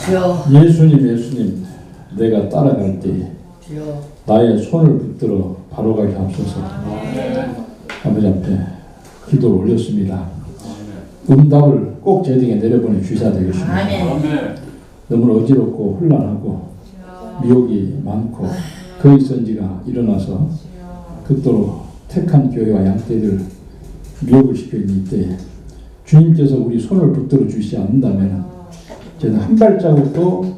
예수님, 내가 따라갈 때 나의 손을 붙들어 바로 가게 하옵소서. 아버지 앞에 기도를 올렸습니다. 응답을 꼭 제 등에 내려보내 주셔야 되겠습니다. 너무 어지럽고 혼란하고 미혹이 많고 거의 선지가 일어나서 극도로 택한 교회와 양떼들 미혹을 시켜 있는 이때에 주님께서 우리 손을 붙들어 주시지 않는다면 저는 한 발자국도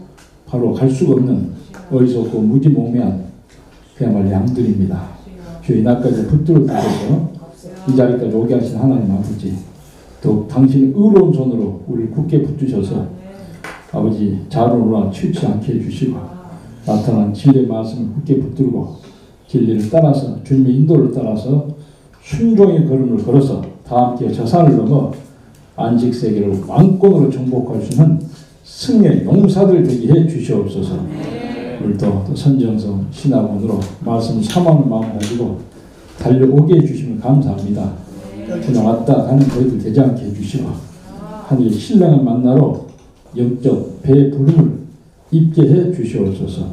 바로 갈 수가 없는 어리석고 무지몽매한 그야말로 양들입니다. 주의 나까지 붙들어 주셔서 이 자리까지 오게 하신 하나님 아버지, 또 당신의 의로운 손으로 우리를 굳게 붙드셔서 아버지 자로나 치우치 않게 해주시고 나타난 진리의 말씀을 굳게 붙들고 진리를 따라서 주님의 인도를 따라서 순종의 걸음을 걸어서 다 함께 저 산을 넘어 안식세계를 왕권으로 정복할 수 있는 승리의 용사들 되게 해 주시옵소서. 오늘도 또 선정성 신학원으로 말씀 삼하는 마음 가지고 달려오게 해주시면 감사합니다. 그냥 왔다 가는 저희들 되지 않게 해주시고 하늘의 신랑을 만나러 영적 배의 부름을 입게 해 주시옵소서.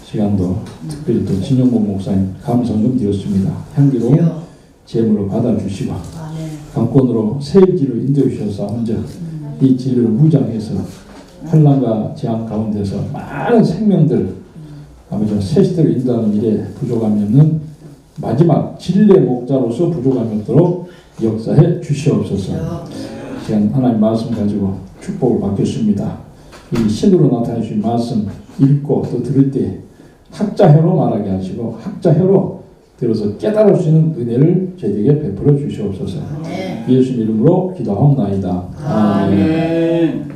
시간도 특별히 또 진영곤 목사님 감사금 드렸습니다. 향기로 제물로 받아주시고 강권으로 새 진리로 인도해 주셔서 먼저 이 진리를 무장해서 환난과 재앙 가운데서 많은 생명들 아버지 새 시대로 인도하는 일에 부족함이 없는 마지막 진리의 목자로서 부족함이 없도록 역사해 주시옵소서. 시간 하나님 말씀 가지고 축복을 받겠습니다. 이 신으로 나타내 주신 말씀 읽고 또 들을 때 학자혀로 말하게 하시고 학자혀로 들어서 깨달을 수 있는 은혜를 저희에게 베풀어 주시옵소서. 예수 이름으로 기도하옵나이다. 아멘.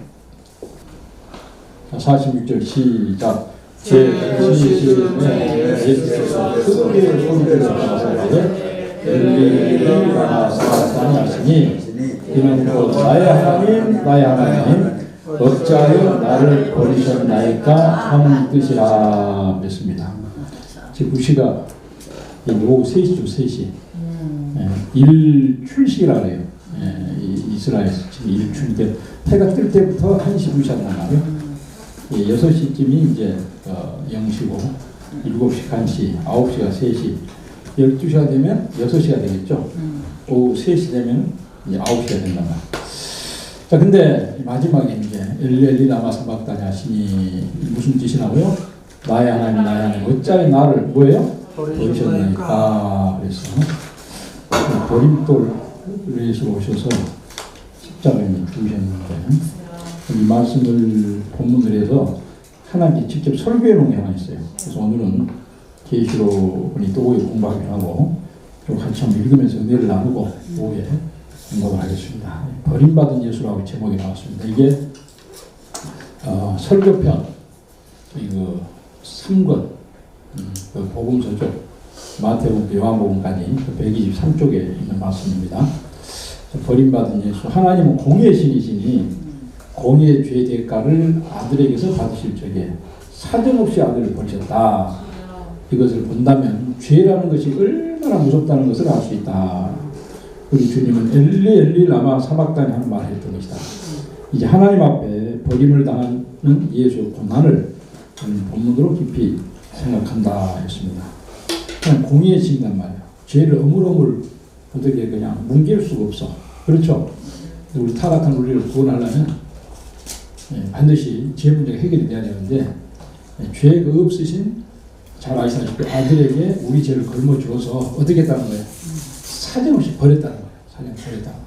46절 시작. 제 진심에 예수께서 크게 소리를 내시되 엘리 라마 사바사니 하시니 이는 곧 나의 하나님 어찌하여 나를 버리셨나이까 하는 뜻이라 했습니다. 지금 우시가 오후 3시죠. 3시 일출식이라 그래요. 이스라엘에서 지금 일출 해가 뜰 때부터 1시 2시 한단 말이에요. 6시쯤이 이제 0시고 7시 1시 9시가 3시 12시가 되면 6시가 되겠죠. 오후 3시 되면 이제 9시가 된단 말이에요. 자, 근데 마지막에 이제 엘리 라마 사박다니 하시니 무슨 뜻이라고요? 나의 하나님 어찌하여 나를 뭐예요? 버리셨나이까. 그래서 버림돌에서 오셔서 십자가에 죽으셨는데 이 말씀을 본문을 해서 하나님께 직접 설교해 놓은 게 하나 있어요. 그래서 오늘은 계시록을 또 오후에 공부하기로 하고 좀 같이 한번 읽으면서 은혜를 나누고 오후에 공부를 하겠습니다. 버림받은 예수라고 제목이 나왔습니다. 이게 설교편 이거 3권 그 복음서죠. 마태복음, 요한복음까지 123쪽에 있는 말씀입니다. 버림받은 예수. 하나님은 공의의 신이시니 공의의 죄 대가를 아들에게서 받으실 적에 사정없이 아들을 버리셨다. 이것을 본다면 죄라는 것이 얼마나 무섭다는 것을 알 수 있다. 우리 주님은 엘리 라마 사박다니 하는 말을 했던 것이다. 이제 하나님 앞에 버림을 당하는 예수의 고난을 본문으로 깊이 생각한다 했습니다. 그냥 공의의 신이란 말이에요. 죄를 어물어물 어떻게 그냥 뭉갤 수가 없어. 그렇죠? 우리 타락한 우리를 구원하려면 반드시 죄 문제가 해결이 돼야 되는데 죄가 없으신 잘 아시다시피 아들에게 우리 죄를 걸머 주어서 어떻게 했다는 거예요? 사정없이 버렸다는 거예요. 사정없이 버렸다는 거예요.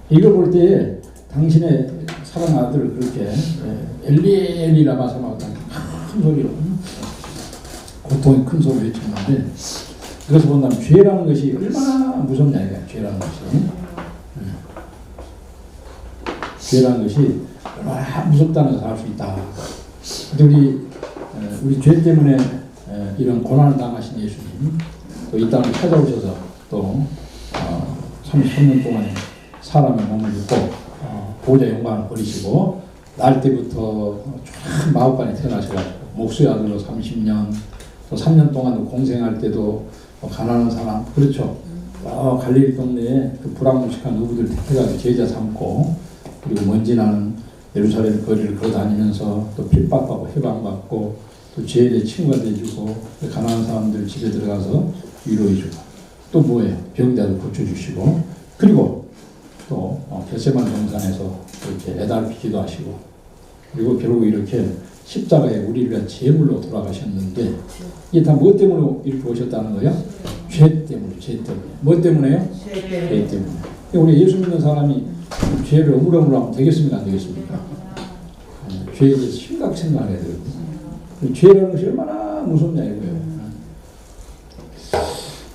이걸 볼 때 당신의 사랑 아들을 그렇게 엘리 라마 사박다니 큰 소리로 고통의 큰 소리로 외쳤는데 그것을 본다면 죄라는 것이 얼마나 무섭냐 이거야. 죄라는 것이 죄라는 것이 얼마나 무섭다는 것을 알 수 있다. 우리 죄 때문에 이런 고난을 당하신 예수님 또 이 땅을 찾아오셔서 또 33년 동안에 사람의 몸을 입고 보좌 영광을 버리시고 날 때부터 참 마법관에 태어나셔가지고 목수의 아들로 30년 또 3년 동안 공생할 때도 가난한 사람 그렇죠. 갈릴리 동네에 그 불황무식한 어부들 택해가지고 제자 삼고 그리고 먼지 나는 예루살렘 거리를 걸어다니면서 또 핍박하고 해방받고 또 죄인의 친구가 돼주고 가난한 사람들 집에 들어가서 위로해주고 또 뭐예요? 병자를 고쳐주시고 그리고 또 겟세마네 동산에서 이렇게 애달피 기도하시고 그리고 결국 이렇게 십자가에 우리를 위한 제물로 돌아가셨는데 이게 다 뭐 때문에 이렇게 오셨다는 거예요? 죄 때문에. 죄 때문에. 뭐 때문에요? 죄 때문에. 우리 예수 믿는 사람이 죄를 어물어물하면 되겠습니까? 안 되겠습니까? 죄에 대해서 심각히 생각해야 되거든요. 죄라는 것이 얼마나 무섭냐 이거예요.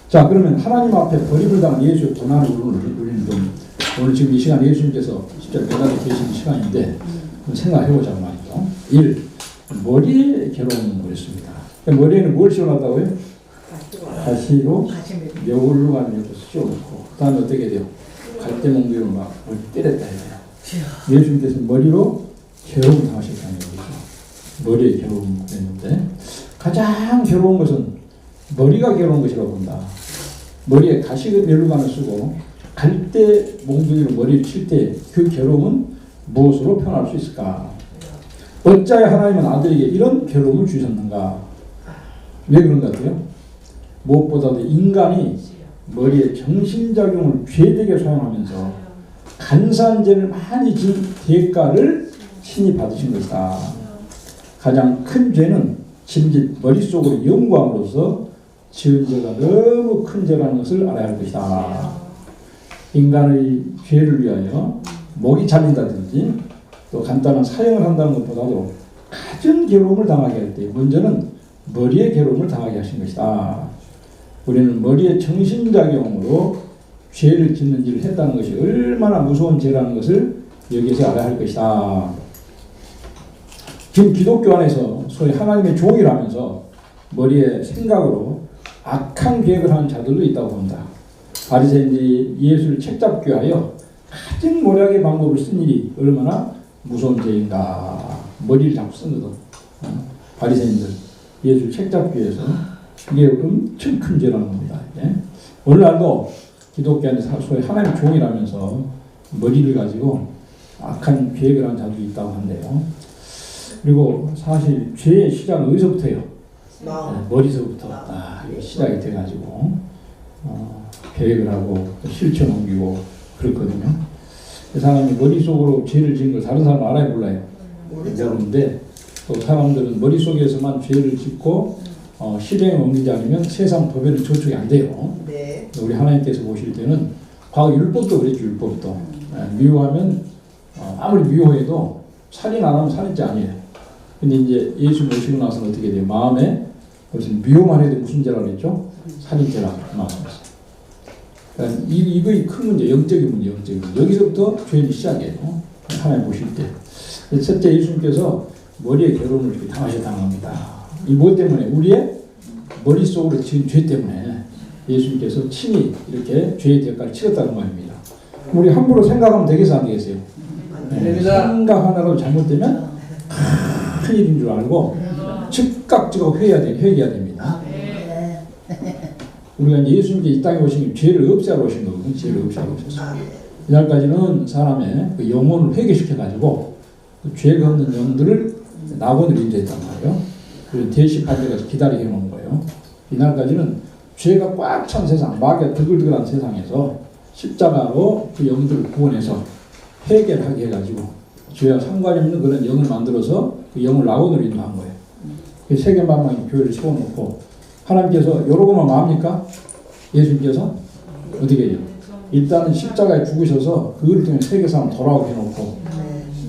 자, 그러면 하나님 앞에 버림을 당한 예수의 고난을 우리는 좀 오늘 지금 이 시간 예수님께서 진짜 매달려 계시는 시간인데 생각해 보자고 말이죠. 1. 머리에 괴로움을 그랬습니다. 머리에는 뭘 씌워놨다고요? 가시로 여울로 가지고 씌워놓고 그 다음에 어떻게 돼요? 갈대몽둥이로 막 때렸다 해요. 예수님께서 머리로 괴로움 당하셨다는 거죠. 머리에 괴로움 그랬는데 가장 괴로운 것은 머리가 괴로운 것이라고 본다. 머리에 가시가 멜루간을 쓰고 갈대 몽둥이로 머리를 칠 때 그 괴로움은 무엇으로 표현할 수 있을까? 어찌하여 하나님은 아들에게 이런 괴로움을 주셨는가? 왜 그런 것 같아요? 무엇보다도 인간이 머리에 정신작용을 죄되게 사용하면서 간사한 죄를 많이 진 대가를 친히 받으신 것이다. 가장 큰 죄는 진즉 머릿속으로 연구함으로써 지은 죄가 너무 큰 죄라는 것을 알아야 할 것이다. 인간의 죄를 위하여 목이 잘린다든지 또 간단한 사형을 한다는 것보다도 가진 괴로움을 당하게 할 때 먼저는 머리의 괴로움을 당하게 하신 것이다. 우리는 머리의 정신작용으로 죄를 짓는 일을 했다는 것이 얼마나 무서운 죄라는 것을 여기서 알아야 할 것이다. 지금 기독교 안에서 소위 하나님의 종이라면서 머리에 생각으로 악한 계획을 하는 자들도 있다고 본다. 바리새인들이 예수를 책잡기 위하여 가진 모략의 방법을 쓴 일이 얼마나 무서운 죄인가. 머리를 자꾸 쓰거든. 바리새인들 예수를 책잡기 위해서 이게 엄청 큰 죄라는 겁니다. 오늘날도 기독교 안에서 소위 하나님의 종이라면서 머리를 가지고 악한 계획을 하는 자들이 있다고 한대요. 그리고 사실 죄의 시작은 어디서부터예요? 머리서부터 시작이 돼가지고 계획을 하고 실천 옮기고 그렇거든요. 그 사람이 머릿속으로 죄를 지은 걸 다른 사람 알아요 몰라요? 모르는데 또 사람들은 머릿속에서만 죄를 짓고 실행에 옮기지 않으면 세상 법에는 저촉이 안 돼요. 네. 우리 하나님께서 보실 때는 과거 율법도 그랬죠. 율법도 미워하면 아무리 미워해도 살인 안 하면 살인죄 아니에요. 근데 이제 예수 모시고 나서는 어떻게 돼요? 마음에 무슨 미워만 해도 무슨 죄라고 그랬죠? 살인죄라고 말씀하셨어요. 그러니까 이거의 큰 문제, 영적인 문제, 영적인 문제. 여기서부터 죄인이 시작이에요. 하나님 보실 때. 첫째 예수님께서 머리에 괴로움을 이렇게 당하셨다는 겁니다. 이 뭐 때문에? 우리의 머릿속으로 지은 죄 때문에 예수님께서 친히 이렇게 죄의 대가를 치렀다는 말입니다. 우리 함부로 생각하면 되겠어요? 안 되겠어요? 생각 하나라도 잘못되면 큰 일인 줄 알고 즉각 회개해야 됩니다. 우리가 예수님께 이 땅에 오신 게 죄를 없애하러 오신 거거든요. 죄를 없애하러 오셨어요. 이날까지는 사람의 그 영혼을 회개시켜가지고 그 죄가 없는 영들을 낙원을 인도했단 말이에요. 그리고 대시판에 가서 기다리게 해놓은 거예요. 이날까지는 죄가 꽉 찬 세상, 마귀가 드글드글한 세상에서 십자가로 그 영들을 구원해서 회개를 하게 해가지고 죄와 상관이 없는 그런 영을 만들어서 그 영을 낙원으로 인도한 거예요. 세계만방의 교회를 세워놓고 하나님께서 여러 것만 마합니까? 예수님께서 어떻게 해요? 일단은 십자가에 죽으셔서 그걸 통해 세계 사람 돌아오게 해놓고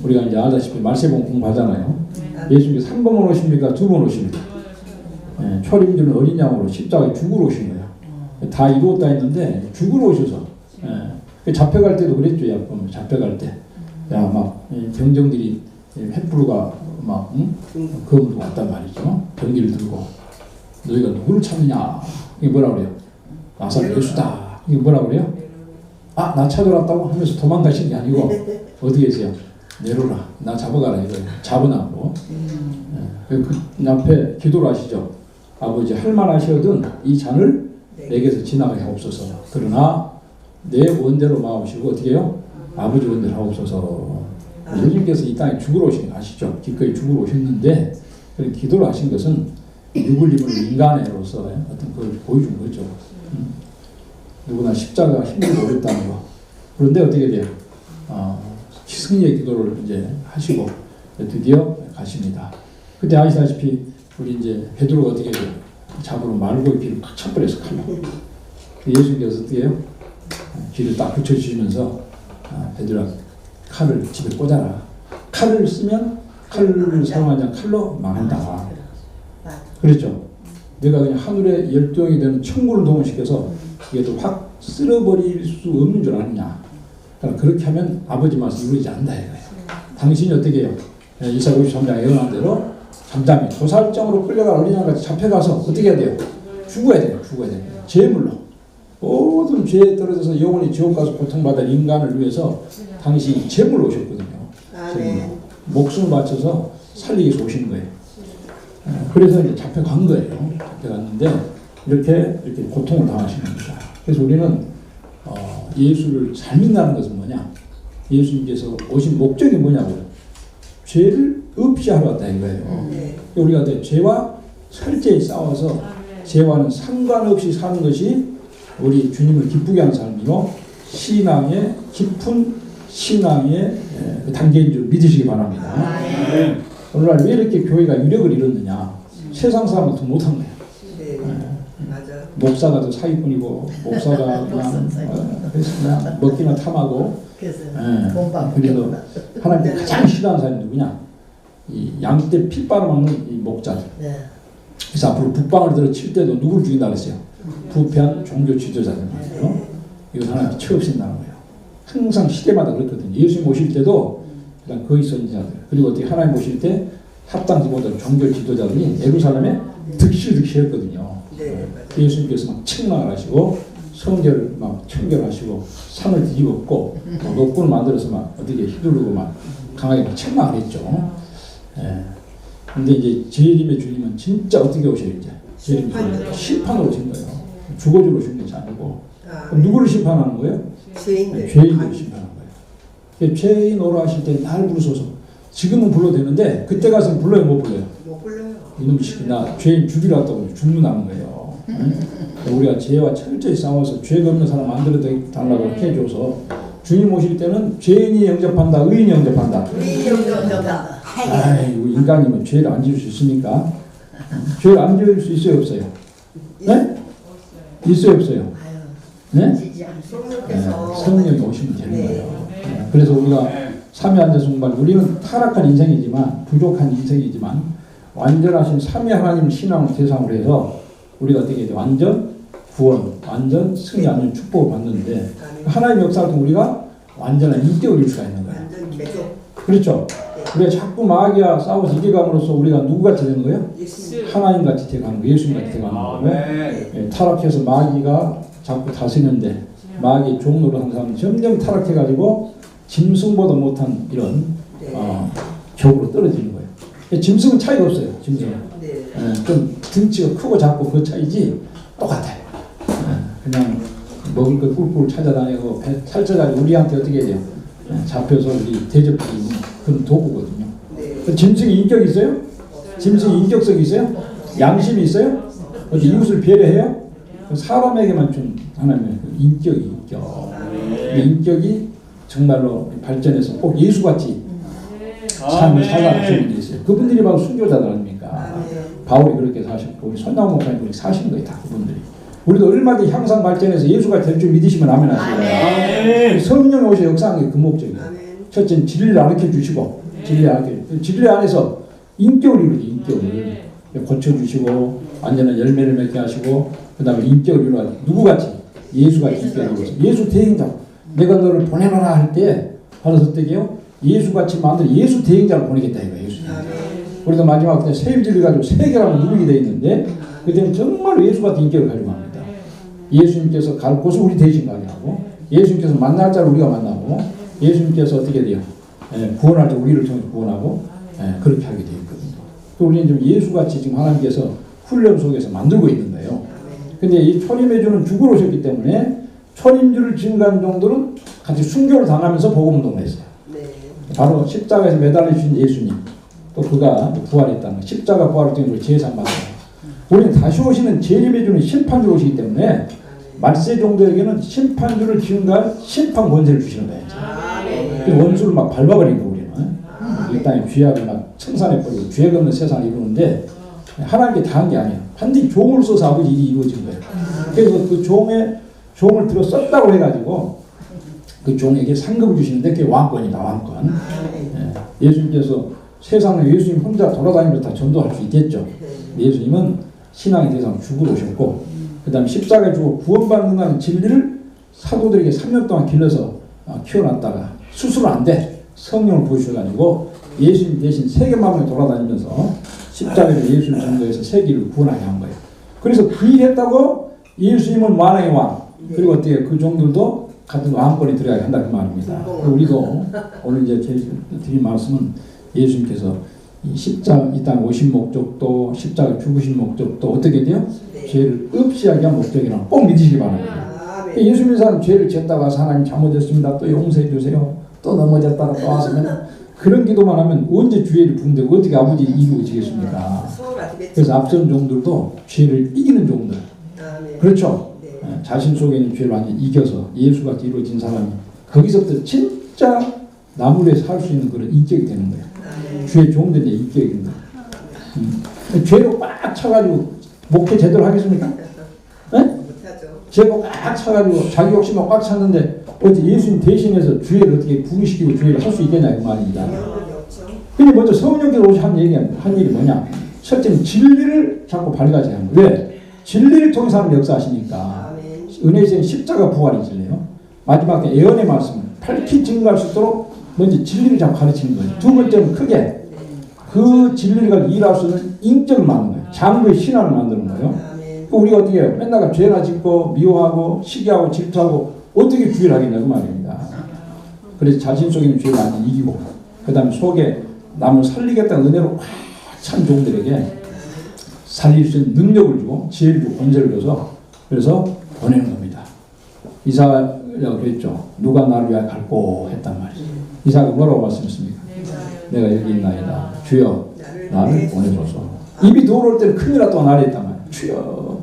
우리가 이제 알다시피 말세본 공부하잖아요. 예수님께서 한 번만 오십니까? 두 번 오십니까? 초림들은 어린 양으로 십자가에 죽으러 오신 거예요. 다 이루었다 했는데 죽으러 오셔서 잡혀갈 때도 그랬죠. 잡혀갈 때 막 병정들이 횃불과 막 검을 왔단 말이죠. 병기를 들고 너희가 누구를 찾느냐? 이게 뭐라 그래요? 나사렛 예수다. 이게 뭐라 그래요? 아, 나 찾아왔다고 하면서 도망가시는 게 아니고 어떻게 했어요? 내려라. 나 잡아가라 이거예요. 잡아놔고. 그 앞에 기도를 하시죠. 아버지 할만하시거든 이 잔을 내게서 지나가게 하옵소서. 그러나 내 원대로 마옵시고 어떻게 해요? 아버지 원대로 하옵소서. 예수님께서 이 땅에 죽으러 오신 거 아시죠? 기꺼이 죽으러 오셨는데 기도를 하신 것은 육을 입은 인간으로서 어떤 걸 보여준 거죠. 누구나 십자가가 힘들고 어렵다는 거. 그런데 어떻게 돼요? 승리의 기도를 이제 하시고 드디어 가십니다. 그때 아시다시피 우리 이제 베드로가 어떻게 돼요? 잡으러 말고의 귀를 팍 쳐버려서 칼로. 예수님께서 어떻게 해요? 귀를 딱 붙여주시면서 베드로야 칼을 집에 꽂아라. 칼을 쓰면 칼을 사용하지 않은 칼로 망한다. 그렇죠? 내가 그냥 하늘의 열두형이 되는 천군을 동원시켜서 이게 확 쓸어버릴 수 없는 줄 아느냐. 그러니까 그렇게 하면 아버지 말씀 이루어지지 않는다 이거예요. 당신이 어떻게 해요? 이사야 53장에 예언한 대로 잠잠히 도살장으로 끌려간 어린양같이 잡혀가서 어떻게 해야 돼요? 죽어야 돼요. 죽어야 돼요. 제물로. 모든 죄에 떨어져서 영원히 지옥 가서 고통받을 인간을 위해서 당신이 제물로 오셨거든요. 제물로. 목숨을 바쳐서 살리기 위해서 오신 거예요. 그래서 이제 잡혀간 거예요. 잡혀갔는데 이렇게 고통을 당하시는 겁니다. 그래서 우리는 예수를 잘 믿는다는 것은 뭐냐? 예수님께서 오신 목적이 뭐냐고요? 죄를 없이 하러 왔다 이거예요. 우리가 죄와 철저히 싸워서 죄와는 상관없이 사는 것이 우리 주님을 기쁘게 하는 삶이요. 신앙의 깊은 신앙의 그 단계인 줄 믿으시기 바랍니다. 오늘날 왜 이렇게 교회가 위력을 잃었느냐? 세상 사람은 더 못한 거예요. 목사가 더 사기꾼이고 목사가 그냥 먹기나 탐하고 그래서 하나님께 가장 싫어하는 사람이 누구냐? 이 양떼 피 빨아먹는 이 목자들. 그래서 앞으로 북방을 들어 칠 때도 누구를 죽인다 그랬어요? 부패한 종교 지도자들 말이에요. 이거 하나님께 처없앤다는 거예요. 항상 시대마다 그렇거든요. 예수님 오실 때도 그냥 거기 선지자들 그리고 어떻게 하나님 오실 때 합당지 못한 종교 지도자들이 예루살렘에 득실득실했거든요. 예수님께서 막 책망을 하시고 성결을 막 청결하시고 산을 뒤집었고 노끈을 만들어서 막 어떻게 휘두르고 막 강하게 막 책망을 했죠. 근데 이제 재림의 주님은 진짜 어떻게 오셔요 이제? 심판으로 오신 거예요. 죽어주러 오신 것이 아니고 누구를 심판하는 거예요? 죄인들을 심판하는 거예요. 죄인 오라 하실 때 날 부르소서. 지금은 불러도 되는데 그때 가서 불러요 못 불러요? 못 불러요. 이놈 시키 나 죄인 죽이러 왔다고 죽는다는 거예요. 우리가 죄와 철저히 싸워서 죄가 없는 사람 만들어 달라고 해줘서 주님 오실 때는 죄인이 영접한다, 의인이 영접한다. 의인이 영접한다. 아이고 인간이면 죄를 안 지을 수 있습니까? 죄를 안 지을 수 있어요 없어요? 네? 있어요 없어요? 네? 성령이 오시면 되는 거예요. 그래서 우리가 삼위한대성말 우리는 타락한 인생이지만 부족한 인생이지만 완전하신 삼위 하나님 신앙을 대상으로 해서 우리가 어떻게 돼? 완전 구원, 완전 승리, 완전 축복을 받는데 하나님 역사를 통해 우리가 완전한 인격을 이룰 수가 있는 거예요. 그렇죠? 우리가 자꾸 마귀와 싸워서 이겨감으로써 우리가 누구같이 되는 거예요? 하나님같이 되어가는 거예요. 예수님같이 되어가는 거예요. 타락해서 마귀가 자꾸 다스리는데 마귀의 종로로 한 사람은 점점 타락해가지고 짐승보다 못한 이런 격으로 떨어지는 거예요. 짐승은 차이가 없어요. 짐승은 좀 등치가 크고 작고 그 차이지 똑같아요. 그냥 먹을 거 꿀꿀 찾아다니고 살쪄가지고 우리한테 어떻게 돼요? 잡혀서 우리 대접해주는 그런 도구거든요. 짐승이 인격이 있어요? 짐승이 인격성이 있어요? 양심이 있어요? 어디 이웃을 배려해요? 사람에게만 좀 하나님의 인격이 인격. 인격이 정말로 발전해서 꼭 예수같이 삶을 살아가시는 분이 있어요. 그분들이 바로 순교자들 아닙니까? 바울이 그렇게 사셨고 우리 손나무 목사님 그렇게 사신 거예요. 다 그분들이. 우리도 얼마든지 향상 발전해서 예수가 될 줄 믿으시면 아멘 하시고요. 성령이 오셔 역사하는 게 그 목적이에요. 첫째는 진리를 알려 주시고 진리 안에서 인격을 이루지 인격을 고쳐주시고 완전한 열매를 맺게 하시고 그 다음에 인격을 이루어 누구같이 예수같이 인격을 이루어서 예수 대행자 내가 너를 보내노라 할 때 바로 어떻게요? 예수같이 만들 예수 대행자를 보내겠다 이거예요. 예수 대행자. 우리도 마지막 때 세일질을 가지고 세계라고 누르게 되어 있는데 그때는 정말로 예수 같은 인격을 가지고 합니다. 예수님께서 갈 곳을 우리 대신 가게 하고 예수님께서 만날 자를 우리가 만나고 예수님께서 어떻게 돼요? 구원할 때 우리를 통해 구원하고 그렇게 하게 되어 있거든요. 우리는 좀 예수같이 지금 하나님께서 훈련 속에서 만들고 있는 거예요. 근데 이 초림의 주는 죽으러 오셨기 때문에 초림주를 증거한 정도는 같이 순교를 당하면서 복음 운동을 했어요. 바로 십자가에서 매달려 주신 예수님, 또 그가 부활했다는 거. 십자가 부활을 통해 제사장 받아요. 우리는 다시 오시는 재림해 주는 심판주로 오시기 때문에 말세 종들에게는 심판주를 기운과 심판 권세를 주시는 거예요. 원수를 막 밟아버리는 거 우리는. 이 땅에 죄악을 막 청산해버리고 죄가 없는 세상을 이루는데 하나님께 다 한 게 아니에요. 반드시 종을 써서 아버지 일이 이루어진 거예요. 그래서 그 종을 들어 썼다고 해가지고 그 종에게 상급을 주시는데 그게 왕권이다, 왕권. 예수님께서 세상을 예수님 혼자 돌아다니면서 다 전도할 수 있겠죠. 예수님은 신앙의 대상 죽으러 오셨고, 그 다음에 십자가에 죽어 구원받는다는 진리를 사도들에게 3년 동안 길러서 키워놨다가 수술은 안 돼. 성령을 보여주셔가지고 예수님 대신 세계 만방에 돌아다니면서 십자가에서 예수님 전도해서 세계를 구원하게 한 거예요. 그래서 그 일 했다고 예수님은 왕의 왕, 그리고 어떻게 그 종들도 같은 왕권에 들어가야 한다 그 말입니다. 우리도 오늘 이제 드린 말씀은 예수님께서 이 땅 오신 목적도 십자가 죽으신 목적도 어떻게 돼요? 죄를 없이하게 한 목적이라는 꼭 믿으시기 바랍니다. 예수 믿는 사람 죄를 지었다가 와서 하나님 잘못했습니다. 또 용서해 주세요. 또 넘어졌다가 또 왔으면 그런 기도만 하면 언제 죄를 부는데 어떻게 아버지 이루어지겠습니까? 그래서 앞선 종들도 죄를 이기는 종들. 그렇죠? 자신 속에 있는 죄를 완전히 이겨서 예수같이 이루어진 사람이 거기서부터 진짜 나무에 살 수 있는 그런 인격이 되는 거예요. 죄의 종들의 인격인 거예요. 죄로 꽉 차가지고 목회 제대로 하겠습니까? 죄가 꽉 차가지고 자기 욕심만 꽉 찼는데 어제 예수님 대신해서 죄를 어떻게 부기시키고 죄를 할 수 있겠냐 그 말입니다. 근데 먼저 성령께서 한 일이 뭐냐? 첫째는 진리를 자꾸 발견하지 않는 거예요. 왜? 진리를 통해서 하는 역사하시니까. 은혜의 십자가 부활이 진리예요. 마지막에 예언의 말씀은 밝히 증거할 수 있도록 먼저 진리를 자꾸 가르치는 거예요. 두 번째는 크게 그 진리를 일할 수 있는 인격을 만드는 거예요. 장부의 신앙을 만드는 거예요. 우리가 어떻게 해요? 맨날 죄나 짓고 미워하고 시기하고 질투하고 어떻게 주의를 하겠냐 그 말입니다. 그래서 자신 속에 있는 죄를 완전히 이기고 그 다음에 속에 남을 살리겠다는 은혜로 꽉 찬 종들에게 살릴 수 있는 능력을 주고 지혜를 주고 권세를 줘서 그래서 보내는 겁니다. 이사야가 그랬죠. 누가 나를 위하여 갈고 했단 말이죠. 이사야가 뭐라고 말씀했습니까? 내가 여기 있나이다. 주여 나를 보내소서. 입이 돌아올 때는 큰일이라도 나를 했단 말이에요. 주여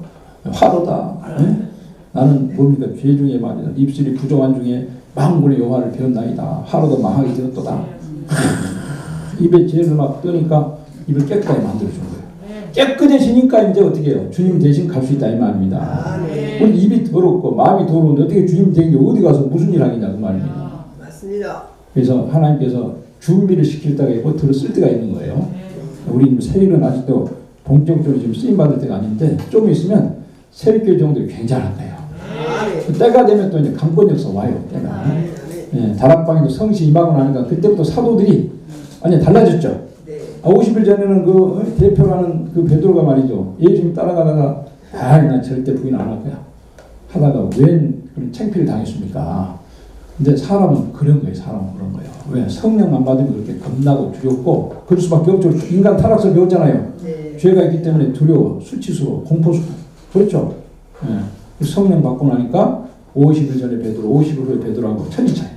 화로다. 나는 뭡니까? 죄 중에 말이다. 입술이 부정한 중에 망군의 여호와를 배웠나이다. 화로도 망하게 되었도다. 입에 죄를 막 뜨니까 입을 깨끗하게 만들어준 거예요. 깨끗해지니까 이제 어떻게 해요? 주님 대신 갈 수 있다 이 말입니다. 우리 입이 더럽고 마음이 더러운데 어떻게 주님 대신 어디 가서 무슨 일 하겠냐 그 말입니다. 맞습니다. 그래서 하나님께서 준비를 시킬 때가 있고 들었을 때가 있는 거예요. 우리는 세일은 아직도 본격적으로 지금 쓰임받을 때가 아닌데 좀 있으면 세일교회 종들이 굉장할 거예요. 때가 되면 또 이제 강권 역사 와요. 때가. 다락방에도 성시 임하고 나니까 그때부터 사도들이 완전 달라졌죠. 50일 전에는 그 대표라는 그 베드로가 말이죠. 예수님 따라가다가 난 절대 부인 안 할 거야. 하다가 웬 그런 창피를 당했습니까? 근데 사람은 그런 거예요. 사람은 그런 거예요. 왜? 성령만 받으면 그렇게 겁나고 두렵고 그럴 수밖에 없죠. 인간 타락설 배웠잖아요. 죄가 있기 때문에 두려워, 수치스러워, 공포스러워. 그렇죠? 성령 받고 나니까 50일 전에 베드로, 50일 후에 베드로하고 천지 차이.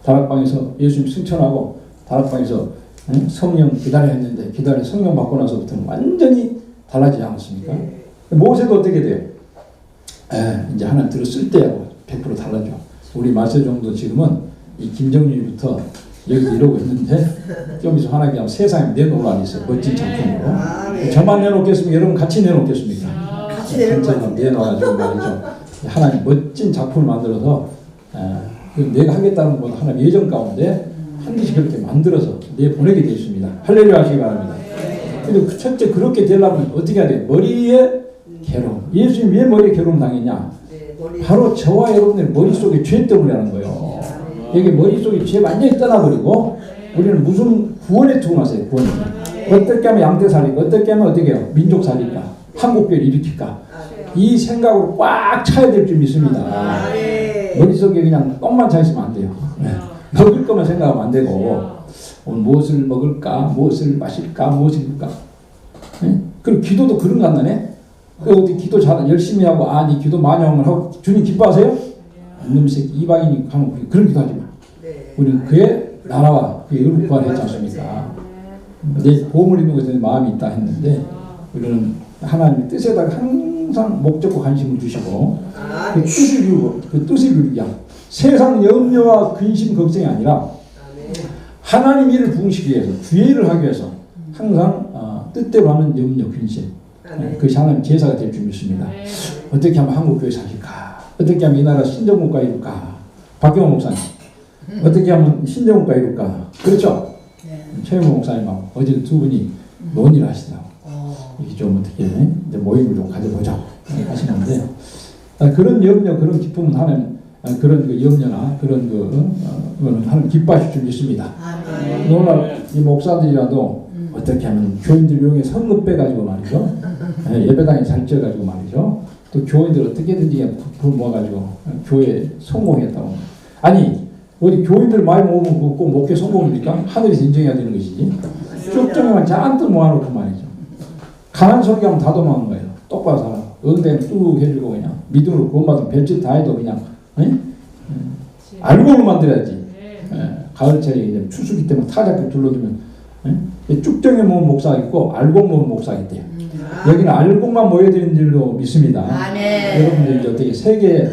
다락방에서 예수님 승천하고 다락방에서 성령 기다려야 했는데 성령 받고 나서부터는 완전히 달라지지 않았습니까? 모세도 어떻게 돼요? 이제 하나님 들었을 때하고 100% 달라져. 우리 말세종도 지금은 이 김정일부터 여기 이러고 있는데 좀 있으면 하나님 세상에 내놓으라 있어요. 멋진 작품으로. 저만 내놓겠습니까? 여러분 같이 내놓겠습니까? 같이 내놓아가지고 말이죠. 하나님 멋진 작품을 만들어서 내가 하겠다는 건 하나님 예정 가운데 반드시 그렇게 만들어서 내보내게 되어 있습니다. 할렐루야 하시기 바랍니다. 근데 첫째 그렇게 되려면 어떻게 해야 돼요? 머리에 괴로움. 예수님 왜 머리에 괴로움 당했냐? 바로 저와 여러분의 머릿속에 죄 때문에 하는 거예요. 여기 머릿속에 죄 완전히 떠나버리고 우리는 무슨 구원에 투구하세요. 구원에. 어떻게 하면 양대 살릴까? 어떻게 하면 어떻게 해요? 민족 살릴까? 한국교회를 일으킬까? 이 생각으로 꽉 차야 될 줄 믿습니다. 머릿속에 그냥 똥만 차 있으면 안 돼요. 먹을 것만 생각하면 안 되고 오늘 무엇을 먹을까? 무엇을 마실까? 무엇을 입을까? 그리고 기도도 그런 거 안 나네? 어디 기도 잘 열심히 하고 기도 많이 하고 주님 기뻐하세요? 이놈 새끼 이방인이 하면 그런 기도 하지 마. 우리는 그의 나라와 그 의롭구하라 했지 않습니까? 내 보험을 입는 것에 마음이 있다 했는데 우리는 하나님의 뜻에다가 항상 목적과 관심을 주시고 그 뜻을 이루고 그 뜻을 이루기 위한 세상 염려와 근심 걱정이 아니라 하나님 일을 부응시키기 위해서 주의 일을 하기 위해서 항상 뜻대로 하는 염려 근심 그것이 하나님 제사가 될 줄 믿습니다. 어떻게 하면 한국교회 사실까? 어떻게 하면 이 나라 신정국가 이룰까? 박경호 목사님 어떻게 하면 신정국가 이룰까? 그렇죠? 최영호 목사님하고 어제 두 분이 논의를 하시더라고. 이게 좀 어떻게 이제 모임을 좀 가져보자고 하시는데 그런 염려, 그런 기쁨은 하나님 그런 그 염려나 그런 그거는 하나님 기뻐하실 줄 믿습니다. 오늘 이 목사들이라도 어떻게 하면 교인들 용해 성급 빼가지고 말이죠. 예배당에 잘 쪄가지고 말이죠. 또 교인들 어떻게든지 부풀 모아가지고 교회에 성공했다고. 아니 어디 교인들 많이 모으면 꼭 목회 성공입니까? 하늘에서 인정해야 되는 것이지. 쭉정만 잔뜩 모아놓고 말이죠. 가난 설교하면 다 도망간 거예요. 똑바로 살아. 응대는 뚝 해주고 그냥 믿음으로 구원받은 별짓 다 해도 그냥 알곡을 만들어야지. 가을철에 이제 추수기 때문에 타작기 둘러두면 쭉정에 모은 목사가 있고 알곡 모은 목사가 있대요. 여기는 알곡만 모여드리는 줄로 믿습니다. 여러분들 이제 어떻게 세계에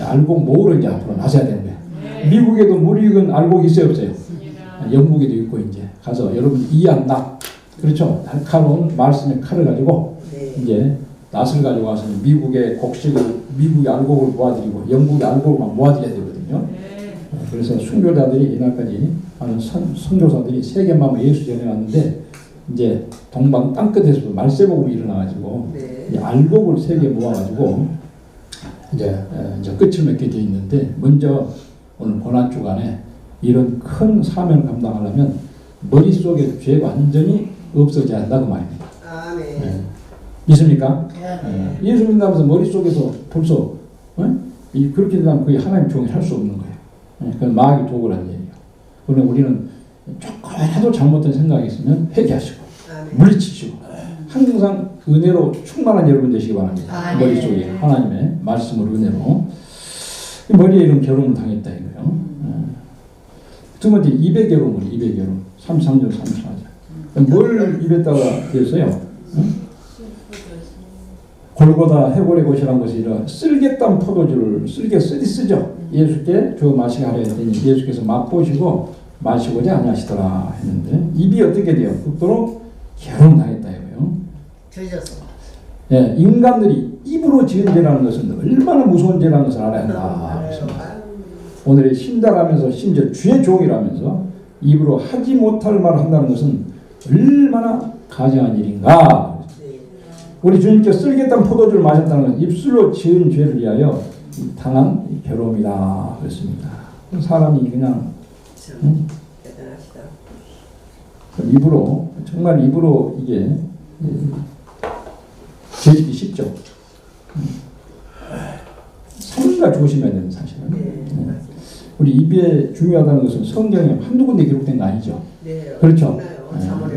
알곡 모으러 이제 앞으로 나서야 되는 거예요. 미국에도 물 익은 알곡이 있어요 없어요? 영국에도 있고 이제 가서 여러분 이안낙 그렇죠? 날카로운 말씀의 칼을 가지고 이제 낫을 가지고 와서 미국의 곡식을 미국의 알곡을 모아드리고 영국의 알곡을만 모아드려야 되거든요. 그래서 순교자들이 이날까지 하는 선교사들이 세계만을 예수 전해왔는데 이제 동방 땅끝에서도 말세복음이 일어나가지고 이제 알곡을 세계 모아가지고 이제 끝을 맺게 되어 있는데 먼저 오늘 고난 주간에 이런 큰 사명을 감당하려면 머릿속에 죄가 완전히 없어져야 한다고 말입니다. 믿습니까? 예수 믿는다면서 머릿속에서 벌써 그렇게 되면 그게 하나님 종이 할 수 없는 거예요. 그건 마귀 도구라는 얘기예요. 그러나 우리는 조금이라도 잘못된 생각이 있으면 회개하시고 물리치시고 항상 은혜로 충만한 여러분 되시기 바랍니다. 머릿속에 하나님의 말씀으로 은혜로 머리에 이런 결혼을 당했다 이거예요. 두 번째 입의 결혼물이 입의 결혼 33절 34절 뭘 입에다가 되었어요? 골고다 해골의 곳이라는 것이 이런 쓸개땀 포도주를 쓸개 쓰죠. 예수께 주 마시게 하려 했더니 예수께서 맛보시고 마시고자 아니하시더라 했는데 입이 어떻게 돼요? 극도로 결혼당했다 이거예요. 죄졌어. 예, 인간들이 입으로 지은 죄라는 것은 얼마나 무서운 죄라는 것을 알아야 한다. 오늘의 신자라면서 심지어 주의 종이라면서 입으로 하지 못할 말을 한다는 것은 얼마나 가증한 일인가. 우리 주님께서 쓸개땀 포도주를 마셨다는 것은 입술로 지은 죄를 위하여 당한 괴로움이다 그랬습니다. 사람이 그냥 대단하시다. 입으로 정말 입으로 이게 죄짓기 쉽죠. 성의가 조심해야 되는 사실은. 우리 입에 중요하다는 것은 성경에 한두 군데 기록된 거 아니죠. 그렇죠.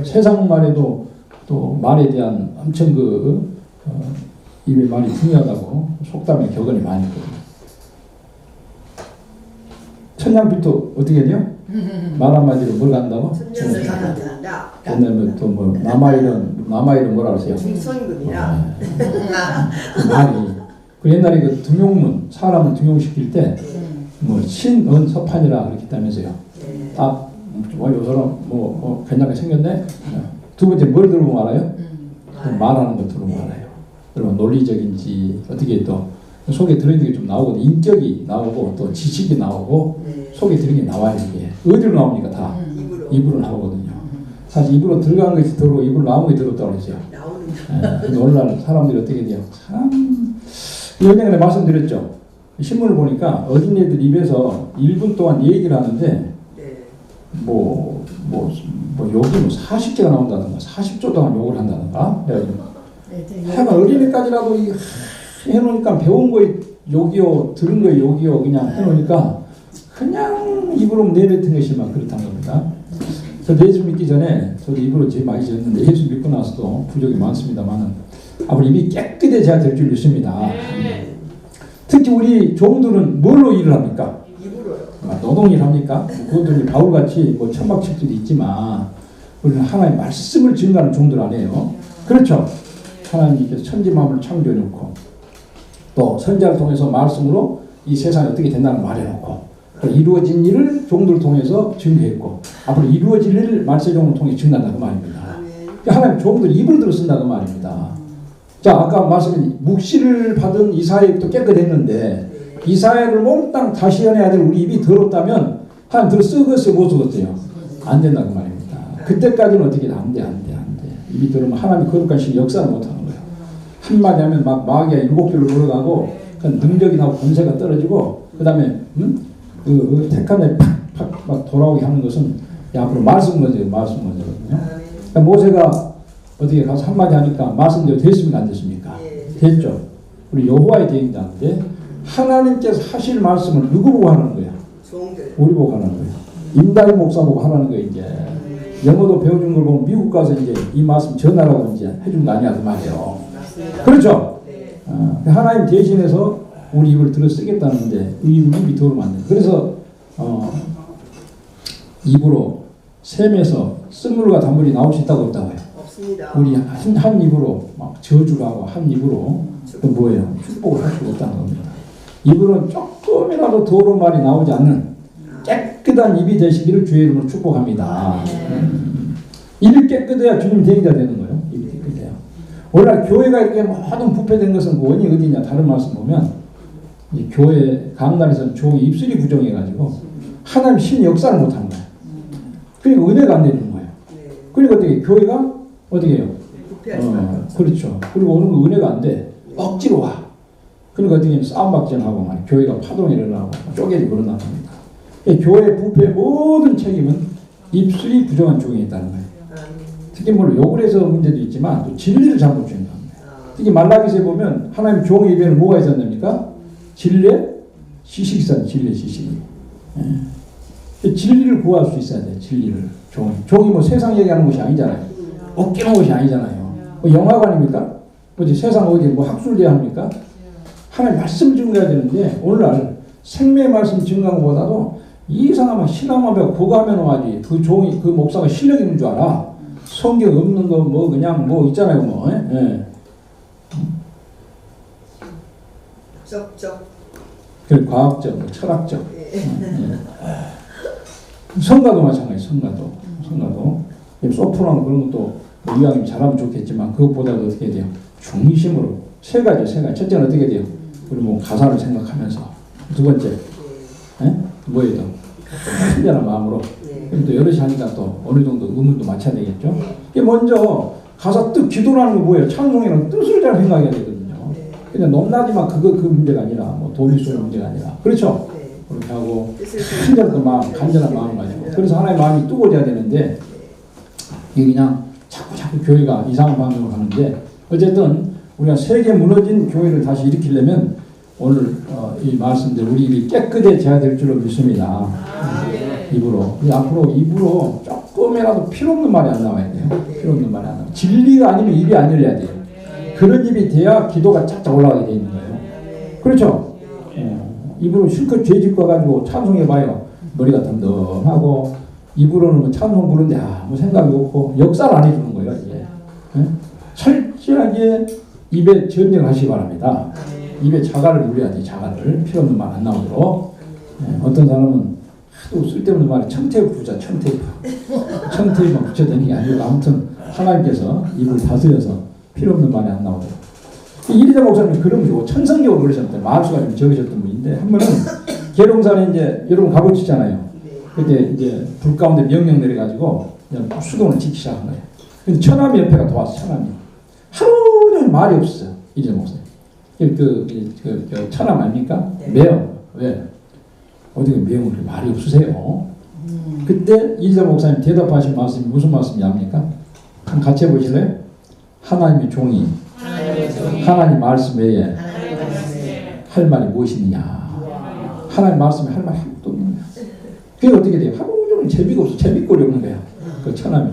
세상 말에도 또 말에 대한 엄청 입의 말이 중요하다고 속담에 격언이 많이 있거든요. 천냥빚도 어떻게 돼요? 말 한마디로 뭘 간다고? 천년을 간다. 옛날에 또 뭐 남아일은 뭐라 그러세요? 중선금이라. 말이 그 옛날에 그 등용문 사람을 등용시킬 때 뭐 신은서판이라 그렇게 했다면서요. 딱 요 사람 뭐 괜찮게 생겼네. 두 번째 뭘 들어보면 알아요? 말하는 거 들어보면 알아요. 그러면 논리적인지 어떻게 또 속에 들어있는 게 좀 나오고 인격이 나오고 또 지식이 나오고 속에 들어있는 게 나와요. 이게 어디로 나옵니까? 다 입으로 나오거든요. 사실 입으로 들어간 것이 들어오고 입으로 나온 것이 들었다고 그러죠. 오늘날 사람들이 어떻게 돼요? 참 예전에 말씀드렸죠. 신문을 보니까 어린애들 입에서 1분 동안 얘기를 하는데 뭐 욕이 뭐 40개가 나온다든가 40조 동안 욕을 한다든가 하여간 어린애까지라도 해놓으니까 배운 거에 욕이요 들은 거에 욕이요 그냥 해놓으니까 그냥 입으로 내뱉은 것이 막 그렇다는 겁니다. 저도 예수 믿기 전에 저도 입으로 제일 많이 지었는데 예수 믿고 나서도 부족이 많습니다만은 앞으로 입이 깨끗해져야 될 줄 믿습니다. 특히 우리 종들은 뭘로 일을 합니까? 입으로요. 노동일 합니까? 그것들이 바울같이 뭐 천막책들이 있지만 우리는 하나님의 말씀을 증거하는 종들 아니에요. 그렇죠? 하나님께서 천지만물을 창조해놓고 또 선지자를 통해서 말씀으로 이 세상이 어떻게 된다는 말해놓고 이루어진 일을 종들을 통해서 증거했고 앞으로 이루어질 일을 말세종을 통해 증거한다고 말입니다. 하나님 종들 입을 들어 쓴다고 말입니다. 자, 아까 말씀드린 묵시를 받은 이사야부터 깨끗했는데 이사야를 몽땅 다시 해내야 될 우리 입이 더럽다면 하나님 들어 쓰겠어요, 못 쓰겠어요? 안 된다고 말입니다. 그때까지는 어떻게 돼? 안 돼. 입이 들으면 하나님 거룩한 신 역사를 못하는 거예요. 한마디 하면 막 마귀가 7줄로 올라가고 그 능력이 나고 권세가 떨어지고 그 다음에 그 택한 애 팍 돌아오게 하는 것은 앞으로 말씀 문제거든요. 그러니까 모세가 어떻게 가서 한마디 하니까 말씀대로 됐습니까? 안 됐습니까? 됐죠. 우리 여호와의 대행자인데 하나님께서 하실 말씀을 누구 보고 하는 거야? 우리 보고 하는 거야. 임다희 목사 보고 하라는 거야. 이제 영어도 배워준 걸 보면 미국 가서 이제 이 말씀 전하라고 이제 해준 거 아니야 그 말이에요. 그렇죠? 하나님 대신해서 우리 입을 들어 쓰겠다는데 우리 입이 더러면 안 돼. 그래서 입으로 샘에서 쓴물과 단물이 나올 수 있다고 없다고요. 없습니다. 우리 한 입으로 막 저주를 하고 한 입으로 또 뭐예요? 축복을 할 수가 없다는 겁니다. 입으로는 조금이라도 더러운 말이 나오지 않는 깨끗한 입이 되시기를 주의 이름으로 축복합니다. 입이 깨끗해야 주님 대행자 되는 거예요. 입이 깨끗해야. 오늘날 교회가 이렇게 모든 부패된 것은 그 원인이 어디냐? 다른 말씀 보면 이 교회 강단에서는 종이 입술이 부정해가지고 하나님 신 역사를 못하는 거예요. 그러니까 은혜가 안 되는 거예요. 그러니까 어떻게 교회가 어떻게 해요? 그렇죠. 그리고 오는 거 은혜가 안 돼. 억지로 와. 그러니까 어떻게 싸움박전하고 막 교회가 파동이 일어나고 쪼개지고 그런단 말입니다. 교회 부패 모든 책임은 입술이 부정한 종이 있다는 거예요. 특히 물론 욕을 해서 문제도 있지만 또 진리를 잘못 주는 겁니다. 특히 말라기서에 보면 하나님 종의 입에는 뭐가 있었습니까? 진리의 지식이 있었는데 진리의 지식이. 진리를 구할 수 있어야 돼요. 진리를. 종이 뭐 세상 얘기하는 것이 아니잖아요. 웃기는 것이 아니잖아요. 뭐 영화관입니까? 어디 세상 어디 뭐 학술대회 합니까? 하나님 말씀 증거해야 되는데 오늘날 생명의 말씀 증거하는 것보다도 이상하면 신앙하면 그거 하면 하지 그 종이 그 목사가 실력 있는 줄 알아. 성경 없는 거 뭐 그냥 뭐 있잖아요 뭐. 그 과학적, 뭐 철학적. 성가도 마찬가지. 성가도. 소프라노 그런 것도 뭐 이왕이면 잘하면 좋겠지만 그것보다도 어떻게 돼요? 중심으로 세 가지. 첫째는 어떻게 돼요? 우리 뭐 가사를 생각하면서. 두 번째, 뭐예요? 신전한 마음으로. 또 여럿이 하니까 또 어느 정도 의문도 맞춰야 되겠죠. 이게 먼저 가사 뜻 기도라는 거 뭐예요? 찬송이라는 뜻을 잘 생각해야 되거든요. 그냥 넘나지만 그 문제가 아니라 뭐 돈이 쏘는 문제가 아니라 그렇죠. 그렇게 하고 신전한 마음, 간절한 마음 가지고 그래서 하나의 마음이 뜨거워져야 되는데 이게 그냥 자꾸 교회가 이상한 방향으로 가는데 어쨌든 우리가 세계 무너진 교회를 다시 일으키려면 오늘 이 말씀대로 우리 입이 깨끗해져야 될 줄로 믿습니다. 입으로. 앞으로 입으로 조금이라도 필요없는 말이 안 나와야 돼요. 필요없는 말이 안 나와요. 진리가 아니면 입이 안 열려야 돼요. 그런 입이 돼야 기도가 쫙쫙 올라가게 돼 있는 거예요. 그렇죠? 입으로 실컷 죄짓고 가지고 찬송해봐요. 머리가 덤덤하고 입으로는 뭐 찬송 부르는데 아무 생각이 없고 역사를 안 해주는 거예요. 이제. 철저하게 입에 전쟁하시기 바랍니다. 입에 자갈을 누려야지. 자갈을 필요없는 말 안 나오도록. 어떤 사람은 또 쓸데없는 말에 청테이프 부자 청테이프만 붙여대는 게 아니고 아무튼 하나님께서 입을 다스려서 필요없는 말이 안 나오도록. 이리자 목사님이 그런 거 천성적으로 그러셨는데 말수가 좀 적으셨던 분인데 한 번은 계룡산에 이제 여러분 가보시잖아요. 그때 이제 불 가운데 명령 내려가지고 수동을 찍기 시작한 거예요. 근데 처남이 옆에가 도왔어. 처남이 하루 종일 말이 없었어요. 이리자 목사님. 그 처남 아닙니까? 매요. 왜? 어디 매형을 말이 없으세요? 그때 이리자 목사님 대답하신 말씀이 무슨 말씀이 압니까? 한번 같이 해보실래요? 하나님의 종이 하나님 말씀 외에 할 말이 무엇이느냐? 하나님 말씀에 할 말이 아무것도 없는 거야. 그게 어떻게 돼요? 하루 종일 재미가 없어. 재미꼴이 없는 거야. 그 처남이.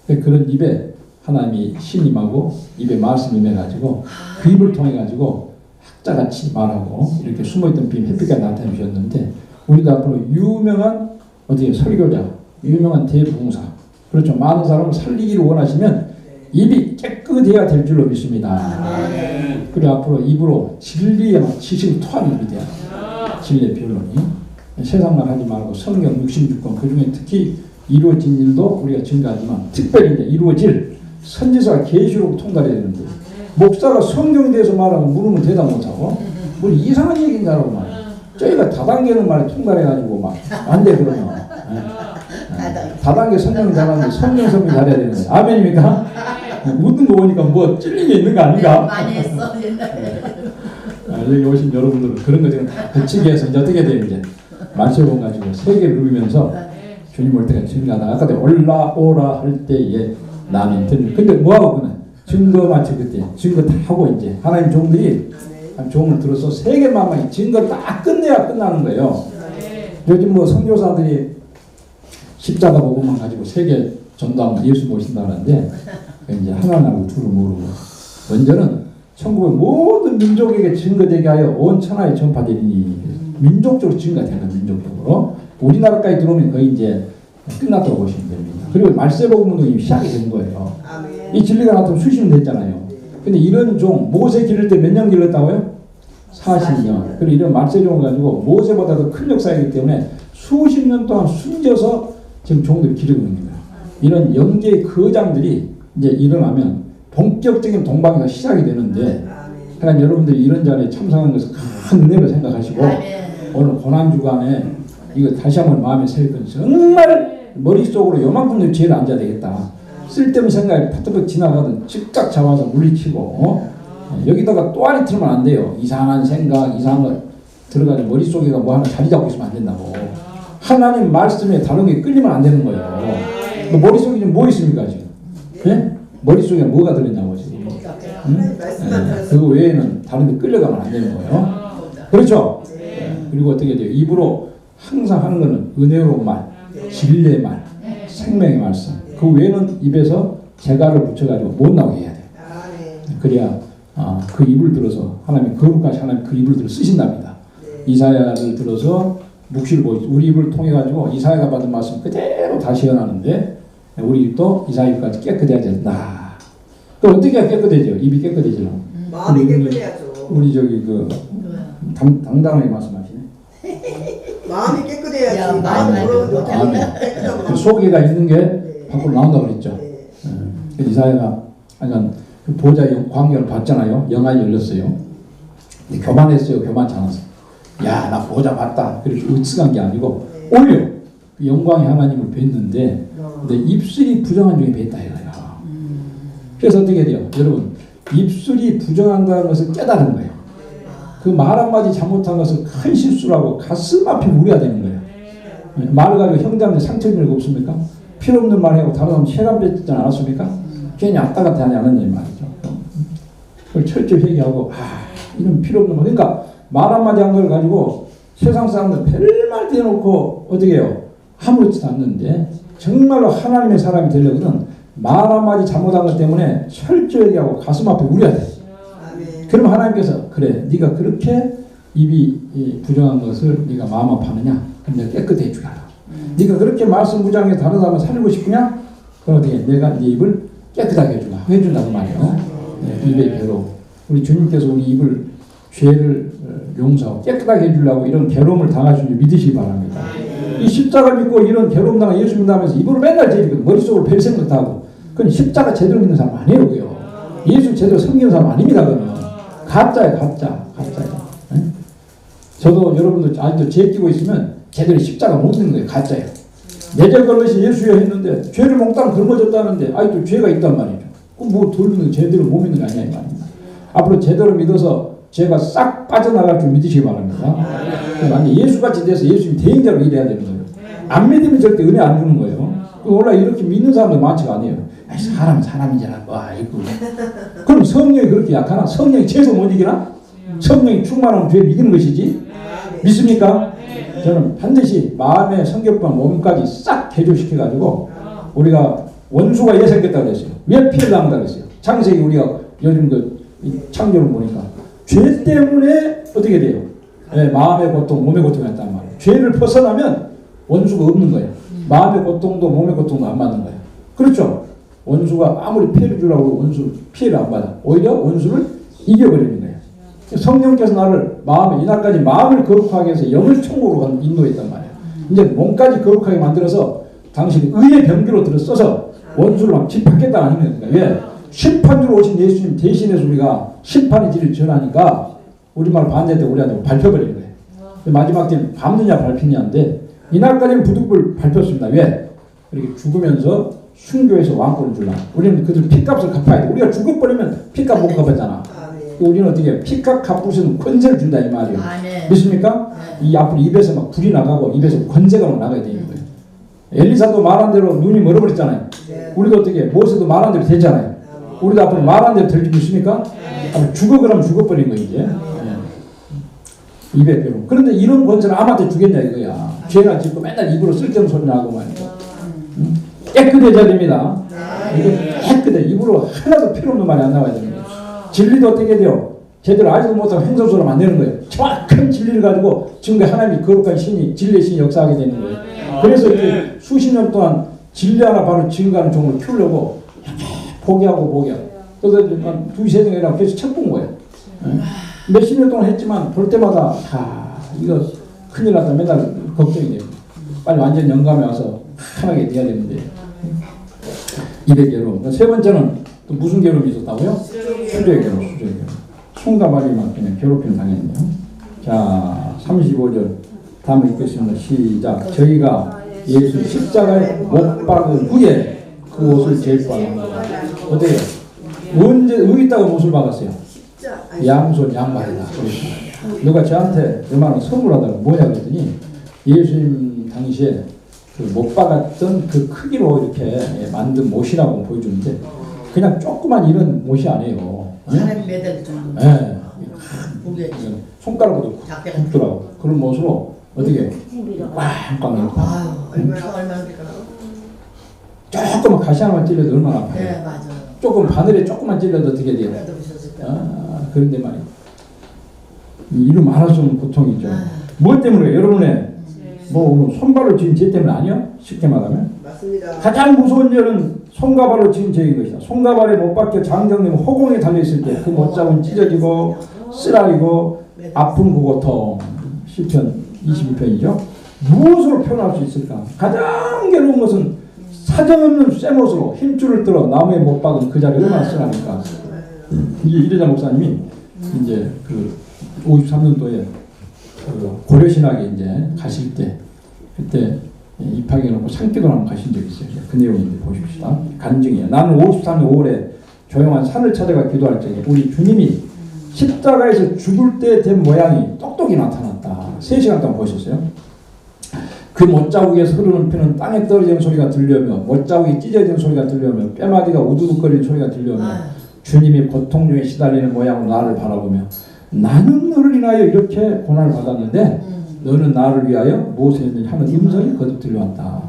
그런 입에 하나님이 신임하고 입에 말씀 임해가지고 그 입을 통해가지고 학자같이 말하고 이렇게 숨어있던 빔 햇빛가 나타내 주셨는데 우리도 앞으로 유명한 어떻게 설교자, 유명한 대부흥사, 그렇죠. 많은 사람을 살리기를 원하시면 입이 깨끗해야 될 줄로 믿습니다. 그리고 앞으로 입으로 진리에만 지식을 토하는 입이 돼야 진리의 변론이. 세상만 하지 말고 성경 66권 그 중에 특히 이루어진 일도 우리가 증가하지만 특별히 이제 이루어질 선지서와 계시록 통달해야 되는데 목사가 성경에 대해서 말하면 물으면 대답 못하고 뭘 이상한 얘기인 줄 알고 말이야. 저희가 다단계는 말에 통달해가지고 막 안 돼 그러면 다단계 설명 잘하는데 설명 잘해야 되는 거예요. 아멘입니까? 웃는 거 보니까 뭐 찔린 게 있는 거 아닌가? 많이 했어 옛날에. 여기 오신 여러분들은 그런 거 지금 다 거치게 해서 이제 어떻게 돼요? 이제 말세본 가지고 세계를 누비면서 주님 올 때가 증가하다. 아까 내가 올라오라 할 때에 나는 듣는. 근데 뭐하고 그는 증거 마치 그때 증거 다 하고 이제 하나님 종들이 종을 들어서 세계만만히 증거를 다 끝내야 끝나는 거예요. 요즘 뭐 선교사들이 십자가 복음만 가지고 세계 전도하면 예수 모신다 하는데 이제 하나님하고 둘을 모르고 먼저는 천국의 모든 민족에게 증거되게 하여 온 천하에 전파되리니 민족적으로 증거되는 민족적으로 우리나라까지 들어오면 거의 이제 끝났다고 보시면 됩니다. 그리고 말세복음 운동이 시작이 된 거예요. 이 진리가 나타나면 수십 년 됐잖아요. 근데 이런 종 모세 기를 때 몇 년 길렀다고요? 40년. 그리고 이런 말세종을 가지고 모세보다도 큰 역사이기 때문에 수십 년 동안 숨겨서 지금 종들이 기르고 있는 거예요. 이런 영계의 거장들이 이제 일어나면 본격적인 동방에서 시작이 되는데 하나님 여러분들이 이런 자리에 참석한 것을 큰 은혜로 생각하시고 오늘 고난주간에 이거 다시 한번 마음에 새길 정말 머릿속으로 요만큼도 죄를 앉아야 되겠다. 쓸데없는 생각이 파트박 지나가든 즉각 잡아서 물리치고 여기다가 또아리 틀면 안 돼요. 이상한 생각, 이상한 거 들어가지고 머릿속에가 뭐 하나 자리 잡고 있으면 안 된다고. 하나님 말씀에 다른 게 끌리면 안 되는 거예요. 뭐 머릿속에 지금 뭐 있습니까 지금? 네? 머릿속에 뭐가 들었냐고 지금. 응? 그거 외에는 다른 데 끌려가면 안 되는 거예요. 그렇죠? 그리고 어떻게 돼요? 입으로 항상 하는 거는 은혜로운 말, 진리의 말, 생명의 말씀. 그 외에는 입에서 재갈을 붙여가지고 못 나오게 해야 돼요. 그래야 그 입을 들어서 하나님 거룩하신 하나님 그 입을 들어 쓰신답니다. 이사야를 들어서 묵시를 보이죠. 우리 입을 통해 가지고 이사야가 받은 말씀 그대로 다시 전하는데 우리 입도 이사야 입까지 깨끗해야 된다. 그 어떻게 해야 깨끗해져? 입이 깨끗해지나? 마음이 깨끗해야죠. 우리 저기 그 당당하게 말씀하시네. 마음이 깨끗해야지. 야, 마음이 더러운데 아멘. 깨끗한 그 마음. 속에가 있는 게 밖으로 나온다고 그랬죠. 그 이사야가 하여간 그 보좌의 광경을 봤잖아요. 영안이 열렸어요. 근데 교만했어요. 교만치 않았어요. 야, 나 보좌 봤다. 그렇게 으쓱한 게 아니고 오히려 그 영광의 하나님을 뵀는데 근데 입술이 부정한 중에 뵀다 이거야. 그래서 어떻게 돼요? 여러분 입술이 부정한다는 것을 깨달은 거예요. 그 말 한마디 잘못한 것은 큰 실수라고 가슴 앞이 우려야 되는 거예요. 말을 가지고 형제한테 상처 주는 거 없습니까? 필요 없는 말하고 다른 사람 체감 뱉지 않았습니까? 괜히 왔다 갔다 하지 않았냐는 말이죠. 그걸 철저히 회개하고 이런 필요 없는 말. 그러니까 말 한마디 한 걸 가지고 세상 사람들 별말 대놓고 어떻게 해요? 아무렇지도 않는데 정말로 하나님의 사람이 되려면 말 한마디 잘못한 것 때문에 철저히 하고 가슴 앞에 우려야 돼. 그럼 하나님께서 그래 네가 그렇게 입이 부정한 것을 네가 마음 아파하느냐? 그럼 내가 깨끗해 주라. 네가 그렇게 말씀 무장해서 다른 사람을 살리고 싶으냐? 그럼 어떻게 내가 네 입을 깨끗하게 해준다고 말이에요. 입의 괴로움. 우리 주님께서 우리 입을 죄를 용서하고 깨끗하게 해주려고 이런 괴로움을 당하신 줄 믿으시기 바랍니다. 이 십자가 믿고 이런 괴로움 당한 예수 믿으면서 입으로 맨날 죄지거든. 머릿속으로 별 생각도 하고. 그건 십자가 제대로 믿는 사람 아니에요. 그요. 예수 제대로 섬기는 사람 아닙니다. 그러면. 가짜예요. 가짜예요. 네? 저도 여러분들 아직도 죄 끼고 있으면 제대로 십자가 못 믿는 거예요. 가짜예요. 내적 걸것이 예수여 했는데 죄를 몽땅 짊어졌다는데 아직도 죄가 있단 말이죠. 그럼 뭐 돌리는 제대로 못 믿는 거 아니야 이 말입니다. 앞으로 제대로 믿어서 죄가 싹 빠져나갈 줄 믿으시기 바랍니다. 만약 예수같이 돼서 예수님 대행자로 일해야 되는 거예요. 안 믿으면 절대 은혜 안 주는 거예요. 원래 이렇게 믿는 사람들 많지가 않아요. 사람은 사람이잖아. 아이고. 그럼 성령이 그렇게 약하나? 성령이 죄에서 못 이기나? 성령이 충만하면 죄를 이기는 것이지. 믿습니까? 저는 반드시 마음의 성격과 몸까지 싹 개조시켜가지고 우리가 원수가 예생됐다고 그랬어요. 왜 피해를 당한다고 그랬어요. 창세기 우리가 요즘 그 창조를 보니까 죄 때문에 어떻게 돼요? 마음의 고통, 몸의 고통이 났단 말이에요. 죄를 벗어나면 원수가 없는 거예요. 마음의 고통도 몸의 고통도 안 받는 거예요. 그렇죠? 원수가 아무리 피해를 주려고 원수 피해를 안 받아. 오히려 원수를 이겨버리는 거예요. 성령께서 나를 이날까지 마음을 거룩하게 해서 영을 총으로 인도했단 말이에요. 이제 몸까지 거룩하게 만들어서 당신이 의의 병기로 들어서서 원수를 막 짓밟겠다 아닙니까? 왜? 심판주로 오신 예수님 대신해서 우리가 심판의 질을 전하니까 우리말 반대때 우리한테 밟혀버리는 거예요. 마지막 때는 밟느냐 밟히냐인데 이날까지는 부득불 밟혔습니다. 왜? 이렇게 죽으면서 순교해서 왕권을 주려. 우리는 그들 피값을 갚아야 돼. 우리가 죽어버리면 피값 못 갚았잖아. 우리는 어떻게 피값 갚으시는 권세를 준다 이 말이에요. 믿습니까? 이 앞으로 입에서 막 불이 나가고 입에서 권세가 막 나가야 되는 거예요. 엘리사도 말한 대로 눈이 멀어버렸잖아요. 우리도 어떻게 모세도 말한 대로 됐잖아요. 우리도 앞으로 말한 대로 될 줄 믿습니까? 앞으로 죽어 그러면 죽어버린 거예요 이제. 200배로. 그런데 이런 권세를 아무한테 주겠냐 이거야. 죄나 짓고 맨날 입으로 쓸데없는 소리 나고 말이야. 깨끗해져야 됩니다. 이거 깨끗해. 입으로 하나도 필요 없는 말이 안 나와야 됩니다. 진리도 어떻게 돼요? 제대로 알지도 못하고 행동으로 만드는 거예요. 정확한 진리를 가지고 지금 하나님이 거룩한 신이 진리의 신이 역사하게 되는 거예요. 그래서 이렇게 수십 년 동안 진리 하나 바로 증거하는 종을 키우려고 포기하고 그래서 한 두세 등이라고 계속 책 본 거예요. 몇십 년 동안 했지만 볼 때마다 이거 큰일 났다 맨날 걱정이 돼요. 빨리 완전 영감에 와서 편하게 돼야 되는데 200개로. 세 번째는 또 무슨 괴로움이 있었다고요? 수저의 괴로움. 손과 발이만 그냥 괴롭힘 당했네요. 자 35절 다음에 읽겠습니다. 시작. 저희가 예수 십자가에 못 박은 후에 그 옷을 제일 빨아요. 어때요? 언제 어디 있다가 옷을 박았어요? 양손 양발이다. 누가 저한테 얼마나 선물하다가 뭐냐 그랬더니 예수님 당시에 그 못 박았던 그 크기로 이렇게 만든 못이라고 보여주는데 그냥 조그만 이런 못이 아니에요. 사람이 매달 정도. 네. 손가락으로 굵더라고. 그런 못으로 어떻게 꽝꽝 이렇게. 얼마나 조금만 가시 하나만 찔러도 얼마나 아파요. 네, 맞아요. 조금 바늘에 조금만 찔러도 어떻게 돼요? 그런데 말이에요. 이름 안 할 수 없는 고통이죠. 뭐 때문에 여러분의 오늘 손발로 지은 죄 때문 아니야? 쉽게 말하면. 맞습니다. 가장 무서운 죄는 손과 발로 지은 죄인 것이다. 손과 발에 못 박혀 장정님 허공에 달려있을 때 그 못자국은 찢어지고 쓰라리고 아픈 그 고통. 시편 22편이죠. 무엇으로 표현할 수 있을까? 가장 괴로운 것은 사정없는 쇠못으로 힘줄을 들어 나무에 못 박은 그 자리를 얼마나 쓰라니까. 이제 이래자 목사님이 이제 그 53년도에 그 고려신학에 이제 가실 때 그때 입학해놓고 산기도 한번 가신 적이 있어요. 그 내용을 이제 보십시다. 간증이에요. 나는 53년 5월에 조용한 산을 찾아가 기도할 적에 우리 주님이 십자가에서 죽을 때 된 모양이 똑똑히 나타났다. 3시간 동안 보셨어요? 그 못자국에서 흐르는 피는 땅에 떨어지는 소리가 들려오며 못자국이 찢어지는 소리가 들려오며 뼈마디가 우두둑거리는 소리가 들려오며 주님이 고통 중에 시달리는 모양으로 나를 바라보며 나는 너를 인하여 이렇게 고난을 받았는데 너는 나를 위하여 무엇을 했느냐 하는 음성이 거듭 들려왔다.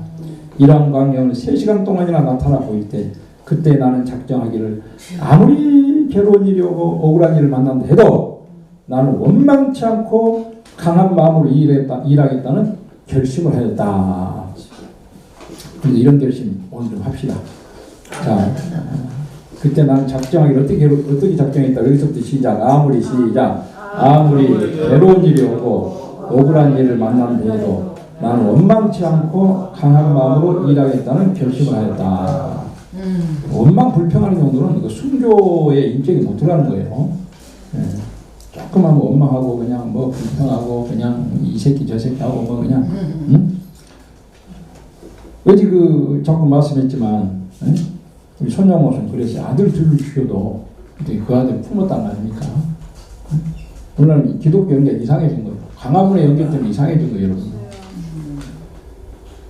이러한 광경은 3시간 동안이나 나타나 보일 때 그때 나는 작정하기를 아무리 괴로운 일이 오고 억울한 일을 만난다 해도 나는 원망치 않고 강한 마음으로 일하겠다는 결심을 하였다. 그런데 이런 결심 오늘 좀 합시다. 자, 그때 나는 작정하기를 어떻게 작정했다. 여기서부터 시작. 아무리 괴로운 일이 오고 억울한 일을 만난다 해도 나는 원망치 않고 강한 마음으로 일하겠다는 결심을 하였다. 원망 불평하는 정도는 그 순교의 인격이 못 들어가는 거예요. 조금만 원망하고 그냥 불평하고 그냥 이 새끼 저 새끼 하고 그냥 어제 그 자꾸 말씀했지만 우리 손양모는 그랬어요. 아들 둘을 죽여도 그 아들 품었단 말입니까? 물론 기독교 연결 이상해진 거예요. 강화문의 연결 때문에 이상해진 거예요, 여러분.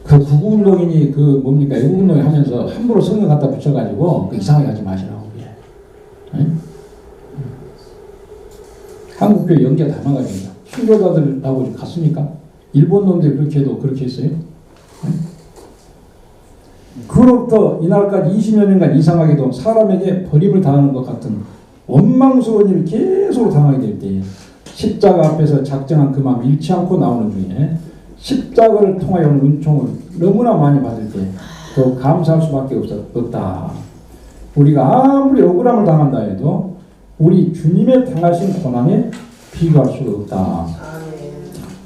그 구구운동인이 그 뭡니까? 애국운동을 하면서 함부로 성경 갖다 붙여가지고 그 이상하게 하지 마시라고. 한국교회 연계 다 망가집니다. 순교자들하고 갔습니까? 일본 놈들 그렇게 해도 그렇게 했어요? 그로부터 이날까지 20여 년간 이상하게도 사람에게 버림을 당하는 것 같은 원망스러운 일을 계속 당하게 될 때에 십자가 앞에서 작정한 그 마음 잃지 않고 나오는 중에 십자가를 통하여 온 은총을 너무나 많이 받을 때 더 감사할 수밖에 없다. 우리가 아무리 억울함을 당한다 해도 우리 주님의 당하신 고난에 비교할 수가 없다.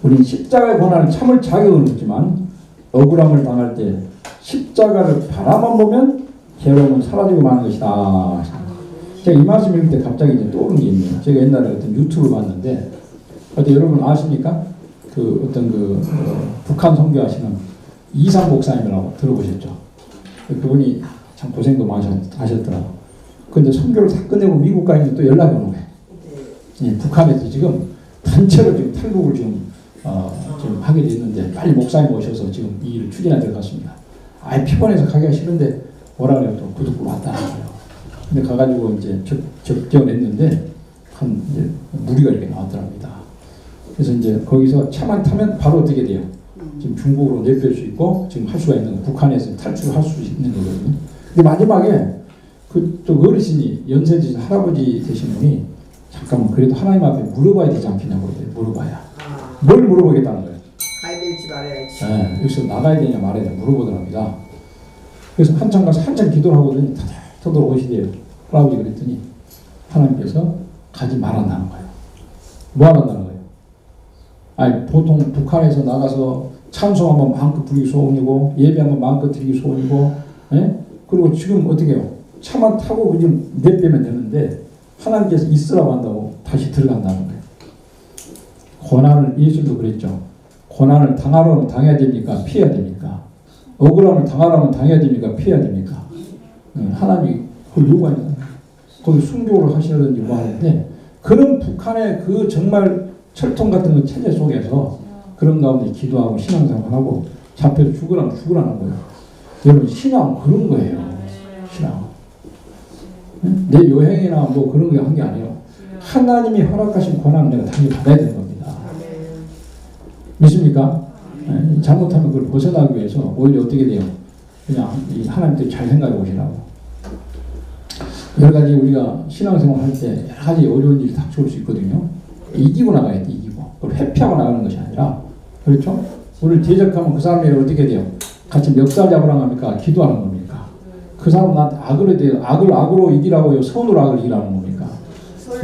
우리는 십자가의 고난을 참을 자격은 없지만 억울함을 당할 때 십자가를 바라만 보면 괴로움은 사라지고 마는 것이다. 제가 이 말씀 읽을 때 갑자기 이제 떠오른 게 있네요. 제가 옛날에 어떤 유튜브 봤는데, 어때 여러분 아십니까? 그 어떤 북한 선교하시는 이상 목사님이라고 들어보셨죠? 그분이 참 고생도 많이 하셨더라고. 근데 선교를 다 끝내고 미국 가 있는데 또 연락이 오는 거예요. 예, 북한에서 지금 단체로 지금 탈북을 지금 하게 됐는데 빨리 목사님 오셔서 지금 이 일을 추진해 들어갔습니다. 아예 피곤해서 가기가 싫은데 오라 그래요. 또 구독으로 왔다는 거예요. 근데 가가지고 이제 접견을 했는데 한 이제 무리가 이렇게 나왔더랍니다. 그래서 이제 거기서 차만 타면 바로 어떻게 돼요? 지금 중국으로 내뺄 수 있고 지금 할 수가 있는 거, 북한에서 탈출을 할 수 있는 거거든요. 근데 마지막에 또 어르신이 연세 드신 할아버지 되신 분이 잠깐만 그래도 하나님 앞에 물어봐야 되지 않겠냐고 그래요. 물어봐야. 뭘 물어보겠다는 거예요? 가야 될지 말아야지. 네, 여기서 나가야 되냐 말아야 되냐 물어보더랍니다. 그래서 한참 가서 한참 기도를 하거든요. 터덜 오시대요. 할아버지 그랬더니 하나님께서 가지 말한다는 거예요. 뭐 하란다는 거예요? 아니 보통 북한에서 나가서 찬송하면 마음껏 부르기 소원이고 예배하면 마음껏 드리기 소원이고, 예? 그리고 지금 어떻게 해요? 차만 타고 지금 내빼면 되는데 하나님께서 있으라고 한다고 다시 들어간다는 거예요. 고난을 예수도 그랬죠. 고난을 당하려면 당해야 됩니까? 피해야 됩니까? 억울함을 당하려면 당해야 됩니까? 피해야 됩니까? 하나님이 그걸 요구하는 거예요. 거기 순교를 하시려든지 뭐 하는데 그런 북한의 그 정말 철통 같은 그 체제 속에서 그런 가운데 기도하고 신앙생활하고 잡혀서 죽으라는 거예요. 여러분 신앙은 그런 거예요. 신앙. 내 여행이나 뭐 그런 게 한 게 아니에요. 하나님이 허락하신 고난을 내가 당연히 받아야 되는 겁니다. 믿습니까? 잘못하면 그걸 벗어나기 위해서 오히려 어떻게 돼요? 그냥 하나님께 잘 생각해 보시라고. 여러 가지 우리가 신앙생활 할 때 여러 가지 어려운 일이 닥쳐올 수 있거든요. 이기고 나가야 돼, 이기고. 그걸 회피하고 나가는 것이 아니라, 그렇죠? 우리를 대적하면 그 사람이 어떻게 돼요? 같이 멱살 잡으라고 합니까? 기도하는 겁니까? 그 사람 나한테 악을 대요. 악을 악으로 이기라고요? 선으로 악을 이기라는 겁니까?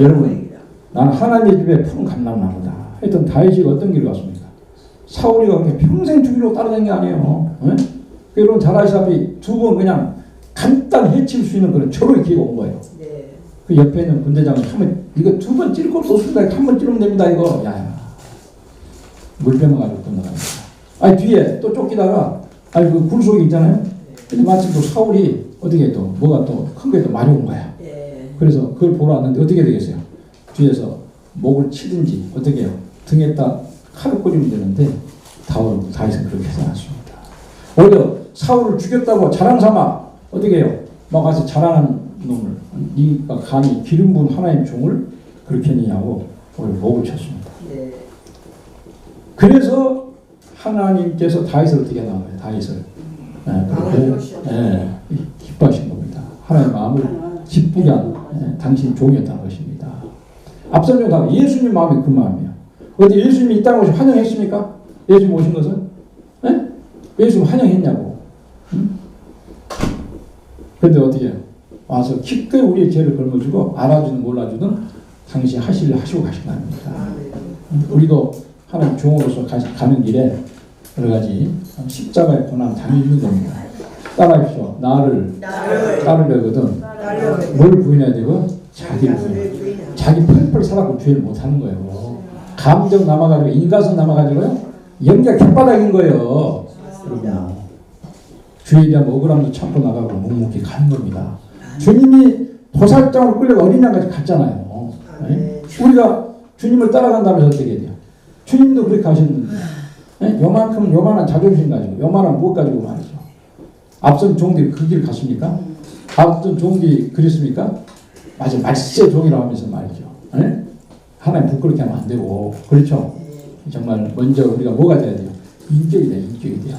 여러분, 나는 하나님의 집에 푸른 감람나무다. 하여튼 다윗이 어떤 길을 갔습니까? 사울이가 그렇게 평생 죽이려고 따라다닌 게 아니에요. 여러분 잘 아시다시피 두 번 그냥 간단히 해칠 수 있는 그런 절호의 기회가 온 거예요. 네. 그 옆에 있는 군대장은 한번 이거 두 번 찌를 거 없습니다. 한 번 찌르면 됩니다. 이거 물병을 가지고 건너갑니다. 아니 뒤에 또 쫓기다가 그 굴속이 있잖아요. 근데 마침 또 사울이 어떻게 또 뭐가 또 큰 게 또 많이 온 거야. 네. 그래서 그걸 보러 왔는데 어떻게 되겠어요? 뒤에서 목을 치든지 어떻게 해요? 등에다 칼을 꽂으면 되는데 다윗은 그렇게 하지 않았습니다. 오히려 사울을 죽였다고 자랑삼아 어떻게 해요? 막 가서 자랑하는 놈을 네가 감히 기름 부은 하나님 종을 그렇게 했느냐고 오히려 목을 쳤습니다. 네. 그래서 하나님께서 다윗을 어떻게 하는 거예요? 다윗을 그렇게 기뻐하신 겁니다. 하나님의 마음을 기쁘게 한 당신 종이었다는 것입니다. 앞선 다 예수님 마음이 그 마음이에요. 어디 예수님이 이 땅에 오셔 환영했습니까? 예수님 오신 것은? 예수님 환영했냐고. 그런데 어떻게 해요? 와서 기꺼이 우리의 죄를 걸머주고 알아주든 몰라주든 당신 하시고 가신 거 아닙니까? 우리도 하나님 종으로서 가는 길에 여러 가지 십자가의 고난 당연히 있는 겁니다. 따라하십시오. 나를 따르려거든 뭘 부인해야 되고? 자기를 부인해야 자기 펄펄 살아고 주의를 못하는 거예요. 감정 남아가지고 인가성 남아가지고요. 연기가 혓바닥인 거예요. 여러분 주에 대한 억울함도 참고 나가고 묵묵히 가는 겁니다. 주님이 도살장으로 끌려가 어린 양까지 갔잖아요. 우리가 주님을 따라간다면서 어떻게 돼요? 주님도 그렇게 가셨는데 요만큼 요만한 자존심 가지고 요만한 무엇 가지고 말이죠. 앞선 종들이 그 길 갔습니까? 앞선 종들이 그랬습니까? 맞아, 말세 종이라고 하면서 말이죠. 하나님 부끄럽게 하면 안 되고, 그렇죠? 정말 먼저 우리가 뭐가 돼야 돼요? 인격이 돼요. 인격이 돼요.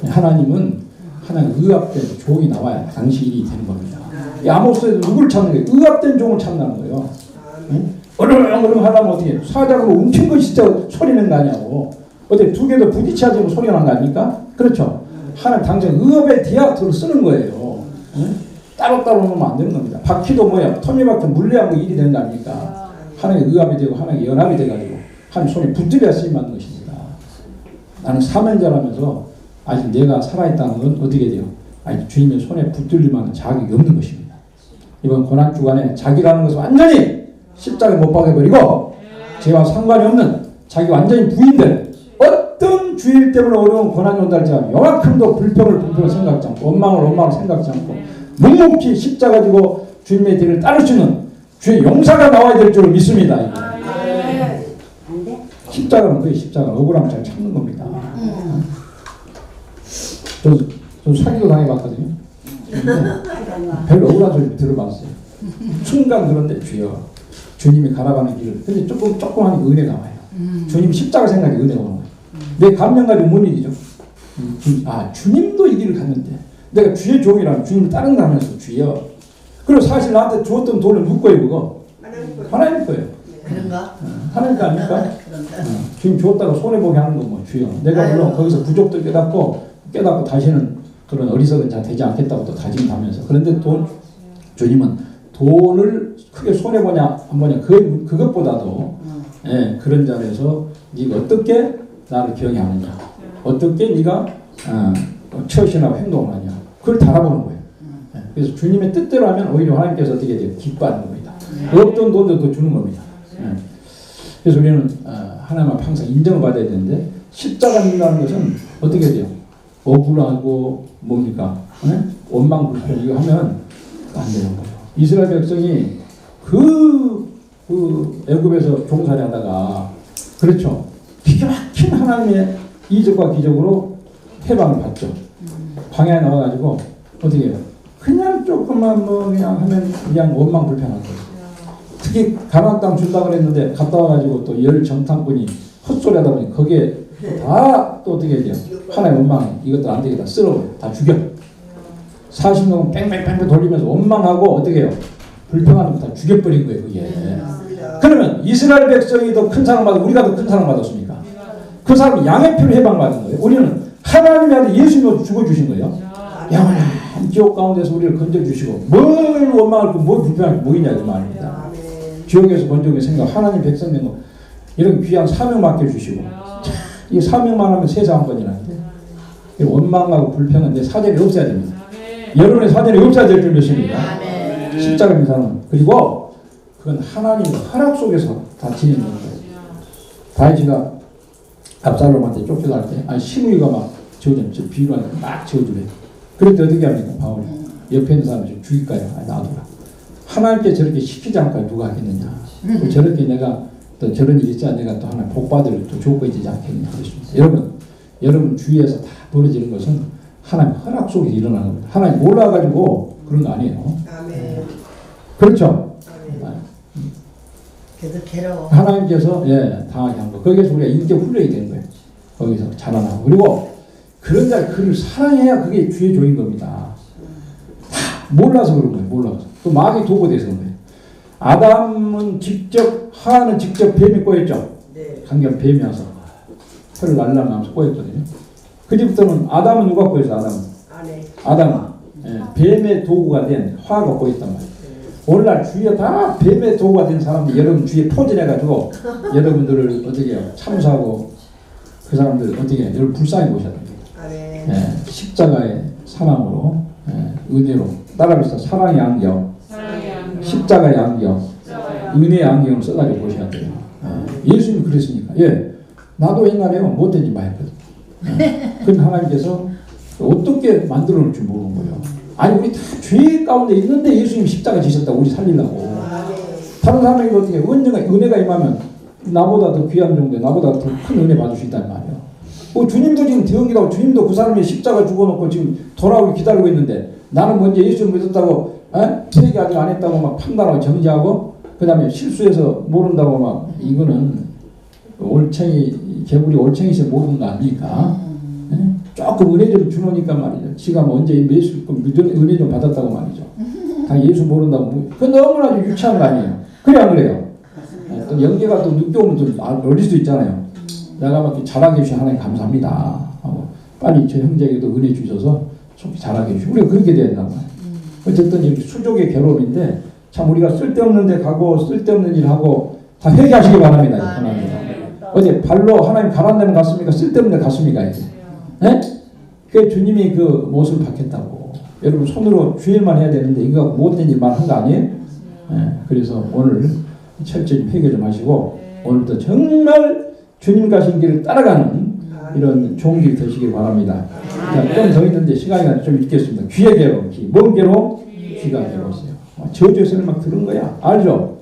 하나님은 하나님 의합된 종이 나와야 당시 일이 되는 겁니다. 이 아모스에도 누구를 찾는 거예요? 의합된 종을 찾는 거예요. 어르렁 하려면 어떻게 해요? 사자가 뭐 움킨 거 진짜 소리는 거 아니냐고. 어때 두 개도 부딪혀지면 소리가 난 거 아닙니까? 그렇죠. 하나님 당장 의업의 디아트로 쓰는 거예요. 응? 따로따로 놓으면 안 되는 겁니다. 바퀴도 뭐야 토미바퀴 물리하고 일이 되는 거 아닙니까? 하나의 의합이 되고 하나의 연합이 돼가지고 하나님 손에 붙들려 쓰임 받는 것입니다. 나는 사명자라면서 아직 내가 살아있다는 건 어떻게 돼요? 아직 주님의 손에 붙들릴 만한 자격이 없는 것입니다. 이번 고난주간에 자기라는 것을 완전히 십자가에 못 박아버리고 죄와 상관이 없는 자기 완전히 부인된 어떤 주일 때문에 어려운 고난이 온다 할지라도 요만큼도 불평을 생각지 않고 원망을 생각지 않고 묵묵히 십자가 지고 주님의 뒤를 따를 수 있는 주의 용사가 나와야 될 줄 믿습니다. 십자가는 그의 십자가 억울함 잘 참는 겁니다. 저 사기도 당해봤거든요. 별로 억울한 소리 들어봤어요. 순간 그런데 주여 주님이 가라가는 길을 근데 조금 하니까 은혜가 와요. 주님 십자가 생각이 은혜가 오는 거예요. 내 감명감이 뭔 일이죠? 주님도 이 길을 갔는데 내가 주의 종이라면 주님을 따른다면서 주여. 그리고 사실 나한테 주었던 돈을 누구 거예요 그거? 하나님 거예요. 그런가? 하나님 거 아닙니까? 주님 주었다가 손해보게 하는 거 뭐 주여. 내가 물론 거기서 부족도 깨닫고 다시는 그런 어리석은 자 되지 않겠다고 또 다짐하면서 그런데 주님은 돈을 크게 손해보냐 안 보냐 그것보다도 그런 자리에서 네가 어떻게 나를 기억하느냐 어떻게 네가 처신하고 행동을 하냐 그걸 달아보는 거예요. 그래서 주님의 뜻대로 하면 오히려 하나님께서 어떻게 돼요? 기뻐하는 겁니다. 없던 돈도 또 주는 겁니다. 그래서 우리는 하나님 앞에 항상 인정을 받아야 되는데 십자가 믿는다는 것은 어떻게 돼요? 억울하고 뭡니까? 원망 불평 이거 하면 안 되는 거예요. 이스라엘 백성이 그 애굽에서 종살이 하다가 그렇죠. 기가 막힌 하나님의 이적과 기적으로 해방을 받죠. 광야에 나와가지고 어떻게 해요? 그냥 조금만 그냥 하면 그냥 원망 불평할 거예요. 특히 가나안 땅 준다고 그랬는데 갔다 와가지고 또 열 정탐꾼이 헛소리 하다 보니 거기에 다 또 어떻게 해야 돼요? 하나의 원망 이것도 안 되겠다 쓸어버려 다 죽여 40년 뺑뺑뺑뺑 돌리면서 원망하고 어떻게 해요? 불평하는 거 다 죽여버린 거예요 그게. 그러면 이스라엘 백성이 더 큰 사랑 받고 우리가 더 큰 사랑 받았습니까? 그 사람이 양의 피로 해방받은 거예요. 우리는 하나님이 아들 예수님으로 죽어주신 거예요. 영원한 지옥 가운데서 우리를 건져주시고 뭘 원망할 거 뭘 불평할 거 뭐 있냐 그 말입니다. 지옥에서 건져오게 생각 하나님 백성 된 거 이런 귀한 사명 맡겨주시고 이 사명만 하면 세상 한 번이라는데 원망하고 불평은 내 사전에 없어야 됩니다. 여러분의 사전에 없어야 될 줄 믿습니다. 십자가 있는 사람은. 그리고 그건 하나님의 허락 속에서 다 지니는 거예요. 다윗이가 압살롬한테 쫓겨날 때 시므이가 막 저어줘 비유하니까 막 저어주래. 그럴 때 어떻게 합니까? 바울이 옆에 있는 사람을 좀 죽일까요? 놔둬라. 하나님께 저렇게 시키지 않을까 누가 하겠느냐. 또 저렇게 내가 또 저런 일이 있어야 내가 또 하나 복받을 또 조건이 되지 않겠느냐. 그렇습니다. 여러분 주위에서 다 벌어지는 것은 하나님 허락 속에 일어나는 겁니다. 하나님 몰라가지고 그런 거 아니에요. 아멘. 그렇죠? 그래도 괴로워. 하나님께서 당하게 한 거. 거기에서 우리가 인격 훈련이 되는 거예요. 거기서 자라나고. 그리고 그런 자 그를 사랑해야 그게 주의 종인 겁니다. 다 몰라서 그런 거예요. 몰라서. 또 마귀 도구 돼서 그런 거예요. 하와는 직접 뱀이 꼬였죠. 네. 강경 뱀이 와서 혀를 날라가면서 꼬였거든요. 그 뒤부터는 아담은 누가 꼬였어? 아담은 뱀의 도구가 된 화가 꼬였단 말이에요. 오늘날 주위에 다 뱀의 도구가 된 사람들이 여러분 주위에 포진해가지고 여러분들을 어떻게 해요? 참수하고 그 사람들 어떻게 해요? 여러분 불쌍히 보셔야 됩니다. 십자가의 사랑으로 은혜로 따라합시다. 사랑의 안경 십자가의 안경 은혜의 안경을 써가지고 보셔야 돼요. 예수님이 그랬으니까 나도 옛날에 못된지 많이 했거든. 그런데 하나님께서 어떻게 만들어 놓을 줄 모르는 거예요. 아니 우리 다 죄 가운데 있는데 예수님이 십자가 지셨다고 우리 살리려고. 다른 사람에게 어떻게 은혜가 임하면 나보다 더 귀한 정도에 나보다 더 큰 은혜 받을 수 있단 말이에요. 주님도 지금 대형이라고 주님도 그 사람이 십자가 죽어놓고 지금 돌아오기 기다리고 있는데 나는 먼저 예수님 믿었다고 세계 아직 안 했다고 막 판단하고 정지하고 그 다음에 실수해서 모른다고 막 이거는 개구리 올챙이에서 모르는 거 아닙니까? 조금 은혜 좀 주노니까 말이죠. 지가 언제 예수 은혜 좀 받았다고 말이죠. 다 예수 모른다고. 그건 너무나 유치한 거 아니에요. 그래 안 그래요? 또 연계가 또 늦게 오면 좀 어릴 수도 있잖아요. 내가 막 잘하게 해주신 하나님 감사합니다 하고 빨리 저 형제에게도 은혜 주셔서 속히 잘하게 해주시고 우리가 그렇게 돼야 된단 말이에요. 어쨌든 이렇게 수족의 괴로움인데 참 우리가 쓸데없는 데 가고 쓸데없는 일 하고 다 회개하시기 바랍니다. 하나님. 어제 발로 하나님 가란 데는 갔습니까? 쓸데없는 데 갔습니까? 이제. 네? 그 주님이 그 못을 받겠다고. 여러분 손으로 주일만 해야 되는데 이거 못된 일만 한 거 아니에요? 네. 그래서 오늘 철저히 회개 좀 하시고 오늘도 정말 주님 가신 길을 따라가는 이런 좋은 길 되시길 바랍니다. 자, 좀 더 있는데 시간이 좀 있겠습니다. 귀의 괴로움, 뭔 괴로움? 귀가 괴로웠어요. 저주의 소리를 막 들은 거야. 알죠?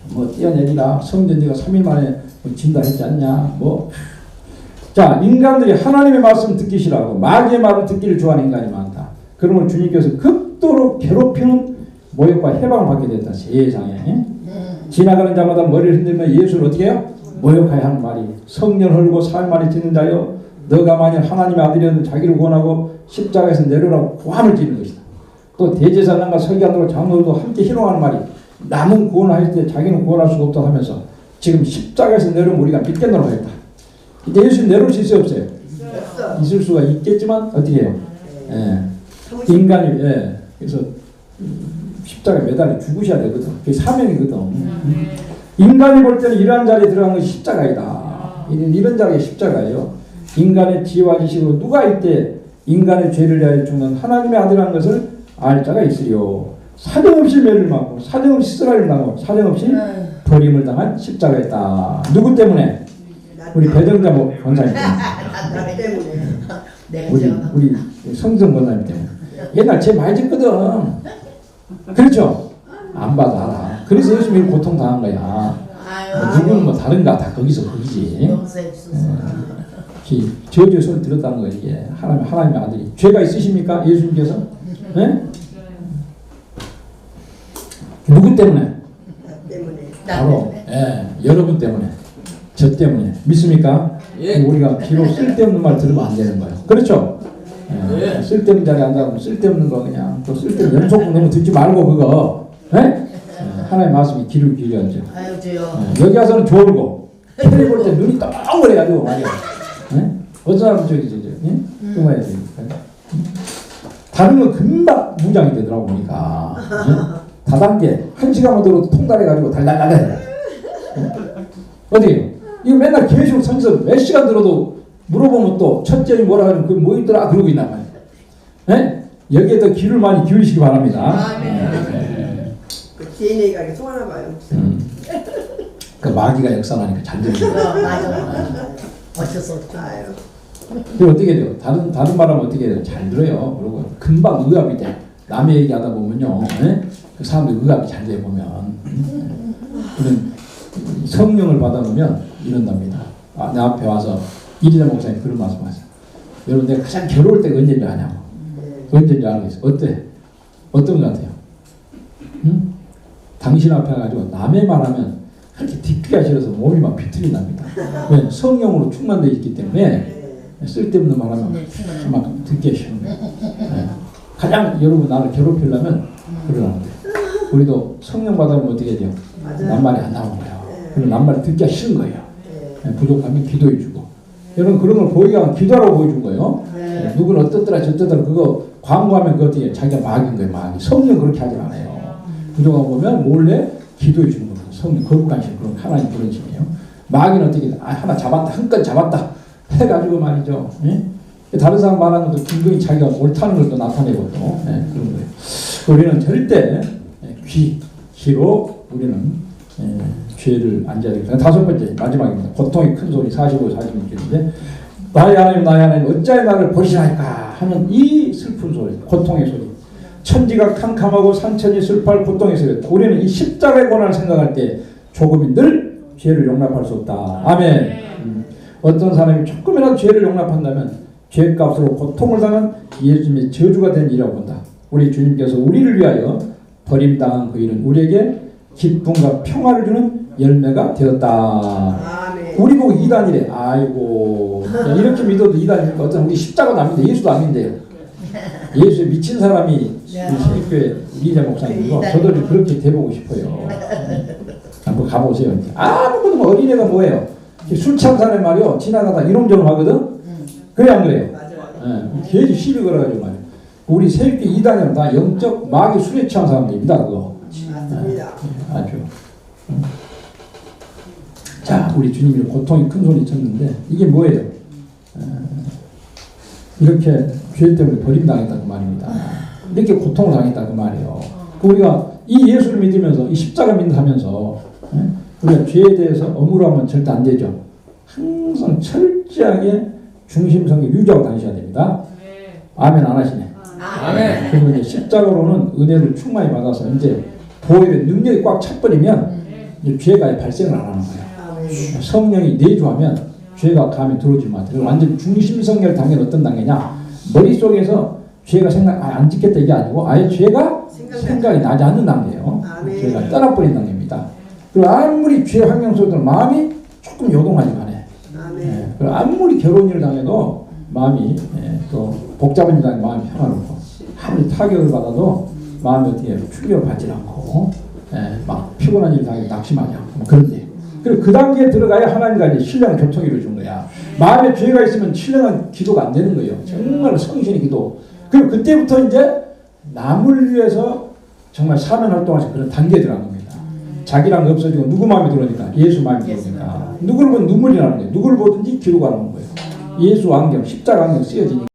뭐 뛰어내리라. 성전지가 3일 만에 진다 했지 않냐. 뭐. 자, 인간들이 하나님의 말씀 듣기 싫어하고 마귀의 말을 듣기를 좋아하는 인간이 많다. 그러면 주님께서 극도로 괴롭히는 모욕과 해방을 받게 됐다. 세상에. 지나가는 자마다 머리를 흔들며 예수를 어떻게 해요? 모욕하여 하는 말이 성령 헐고 살 말이 듣는 자여 너가 만일 하나님의 아들이었는 자기를 구원하고 십자가에서 내려라고 고함을 지르는 것이다. 또 대제사장과 서기관들과 장로들도 함께 희롱하는 말이 남은 구원할 때 자기는 구원할 수가 없다 하면서 지금 십자가에서 내려오면 우리가 믿겠노라고 했다. 이제 예수님 내려올 수 있어요 없어요? 있을 수가 있겠지만 어떻게 해요? 예. 인간이 그래서 십자가에 매달려 죽으셔야 되거든. 그게 사명이거든. 인간이 볼 때는 이러한 자리에 들어간 것이 십자가이다. 이런 자리가 십자가예요. 인간의 지혜와 지식으로 누가 이때 인간의 죄를 위하여 죽는 하나님의 아들이라는 것을 알 자가 있으리요. 사정없이 매를 맞고 사정없이 쓰라림을 당하고 사정없이 버림을 당한 십자가였다. 누구 때문에? 우리 배정자 권사님 때문에. 우리 성정 권사님 때문에. 옛날 죄 많이 짓거든. 그렇죠? 안 봐도 알아. 그래서 예수님이 고통 당한 거야. 누구는 뭐 다른가 다 거기서 거기지. 저주의 소리 들었다는 거 이게 하나님의 아들이 죄가 있으십니까? 예수님께서? 네? 누구 때문에? 바로 여러분 때문에, 저 때문에. 믿습니까? 우리가 비록 쓸데없는 말 들으면 안 되는 거예요. 그렇죠? 쓸데없는 자리에 앉아서 쓸데없는 거 그냥 또 쓸데없는 연속곡 너무 듣지 말고 그거 하나님의 말씀이 귀를 기울여야죠. 여기 와서는 졸고 텔레 볼 때 눈이 덩그래가지고 말이야. 어떤 사람은 저기 뚱해야 되니까. 다른 건 금방 무장이 되더라고 보니까. 다단계 1시간만 들어도 통달해가지고 달달달해. 어디에요? 이거 맨날 계속 선서 몇 시간 들어도 물어보면 또 첫째이 뭐라 하면 그게 뭐 있더라 그러고 있단 말이에요. 네? 여기에 더 귀를 많이 기울이시기 바랍니다. 그 DNA가 통하나 봐요. 그 마귀가 역사하니까 잘 들립니다. 맞아. 어쩔 수 없죠. 그리고 어떻게 돼요? 다른 말하면 어떻게 돼요? 잘 들어요. 그리고 금방 의압이 돼. 남의 얘기하다 보면요, 그 사람들 의압이 잘 돼 보면 그런 성령을 받아보면 이런답니다. 내 앞에 와서 이리자 목사님 그런 말씀하세요. 여러분 내가 가장 괴로울 때가 언제인지 아냐고. 언제인지 알고 있어. 어때? 어떤 것 같아요? 응? 당신 앞에 가지고 남의 말하면 그렇게 듣기가 싫어서 몸이 막 비틀린답니다. 왜? 성령으로 충만되어 있기 때문에 쓸데없는 말하면 막 듣기 싫은 거예요. 가장 여러분 나를 괴롭히려면 그러라는 거예요. 우리도 성령 받으면 어떻게 돼요? 낱말이 안 나오는 거예요. 그리고 낱말이 듣기가 싫은 거예요. 부족하면 기도해 주고. 여러분 그런 걸 보이게 하면 기도하라고 보여준 거예요. 누구는 어떻더라 저떻더라 그거 광고하면 그거 어떻게 자기가 마귀인 거예요. 마귀. 성령 그렇게 하지 않아요. 부족하고 보면 몰래 기도해 주는 거예요. 성령 거룩하신 그런 하나님 그런 식이에요. 마귀는 어떻게 하나 잡았다 한 건 잡았다 해가지고 말이죠. 다른 사람 말하는 것도 김근히 자기가 옳다는 걸 또 나타내고 또 그런 거예요. 우리는 절대 귀로 우리는 죄를 안 져야 되겠다. 다섯 번째 마지막입니다. 고통의 큰 소리 45, 46절인데 나의 하나님 나의 하나님 어찌하여 나를 버리시나이까 하는 이 슬픈 소리 고통의 소리 천지가 캄캄하고 산천이 슬퍼할 고통의 소리 우리는 이 십자가의 고난을 생각할 때 조금이 늘 죄를 용납할 수 없다. 아멘. 어떤 사람이 조금이라도 죄를 용납한다면 죄값으로 고통을 당한 예수님의 저주가 된 일이라고 본다. 우리 주님께서 우리를 위하여 버림당한 그 일은 우리에게 기쁨과 평화를 주는 열매가 되었다. 아멘. 우리 보고 이단이래. 아이고 이렇게 믿어도 이단이니까 어떤 우리 십자가도 안 믿는데 예수도 안 믿는데요. 예수에 미친 사람이 우리 세교회 이자 목사님이고 저도 그렇게 돼보고 싶어요. 한번 가보세요. 아무것도 뭐 어린애가 뭐예요? 술 취한 사람이 말이요 지나가다 이놈저놈 하거든. 그래 안 그래요? 맞아요. 예, 계속 시비 걸어가지고 말이야. 우리 세력계 이단이면 다 영적 마귀 술에 취한 사람들입니다. 그거. 맞습니다. 아주. 자, 우리 주님이 고통이 큰 소리 쳤는데 이게 뭐예요? 이렇게 죄 때문에 버림당했다 그 말입니다. 이렇게 고통을 당했다 그 말이에요. 우리가 이 예수를 믿으면서 이 십자가 믿으면서 우리가 죄에 대해서 억울하면 절대 안 되죠. 항상 철저하게 중심성을 유지하고 다니셔야 됩니다. 아멘 안 하시네. 아멘. 그리고 이제 십자가로는 은혜를 충만히 받아서 이제 보혈의 능력이 꽉 차버리면 이제 죄가 발생을 안 하는 거예요. 아멘. 성령이 내주하면 죄가 감에 들어오지 못해요. 완전 중심성결 단계는 어떤 단계냐? 머릿속에서 죄가 안 짓겠다 이게 아니고 아예 죄가 생각이 나지 않는 단계예요. 아멘. 죄가 떠나버린 단계입니다. 그리고 아무리 죄 환경 속에서 마음이 조금 요동하지만 해. 아멘. 그리고 아무리 결혼일을 당해도 마음이 또 복잡한 일 당해도 마음이 평화롭고 아무리 타격을 받아도 마음이 어떻게 충격을 받지 않고 막 피곤한 일을 당해도 낙심하지 않고 그런데 그리고 그 단계에 들어가야 하나님과 이제 신령한 교통이 이루어진 거야. 마음에 죄가 있으면 신령한 기도가 안 되는 거예요. 정말 성신의 기도. 그리고 그때부터 이제 남을 위해서 정말 사면 활동하신 그런 단계에 들어간 겁니다. 자기랑 없어지고 누구 마음에 들어오니까 예수 마음에 들어오니까 누구를 보면 눈물이 나는 거예요. 누구를 보든지 기도가 나오는 거예요. 예수 안경, 십자가 안경 쓰여지니까.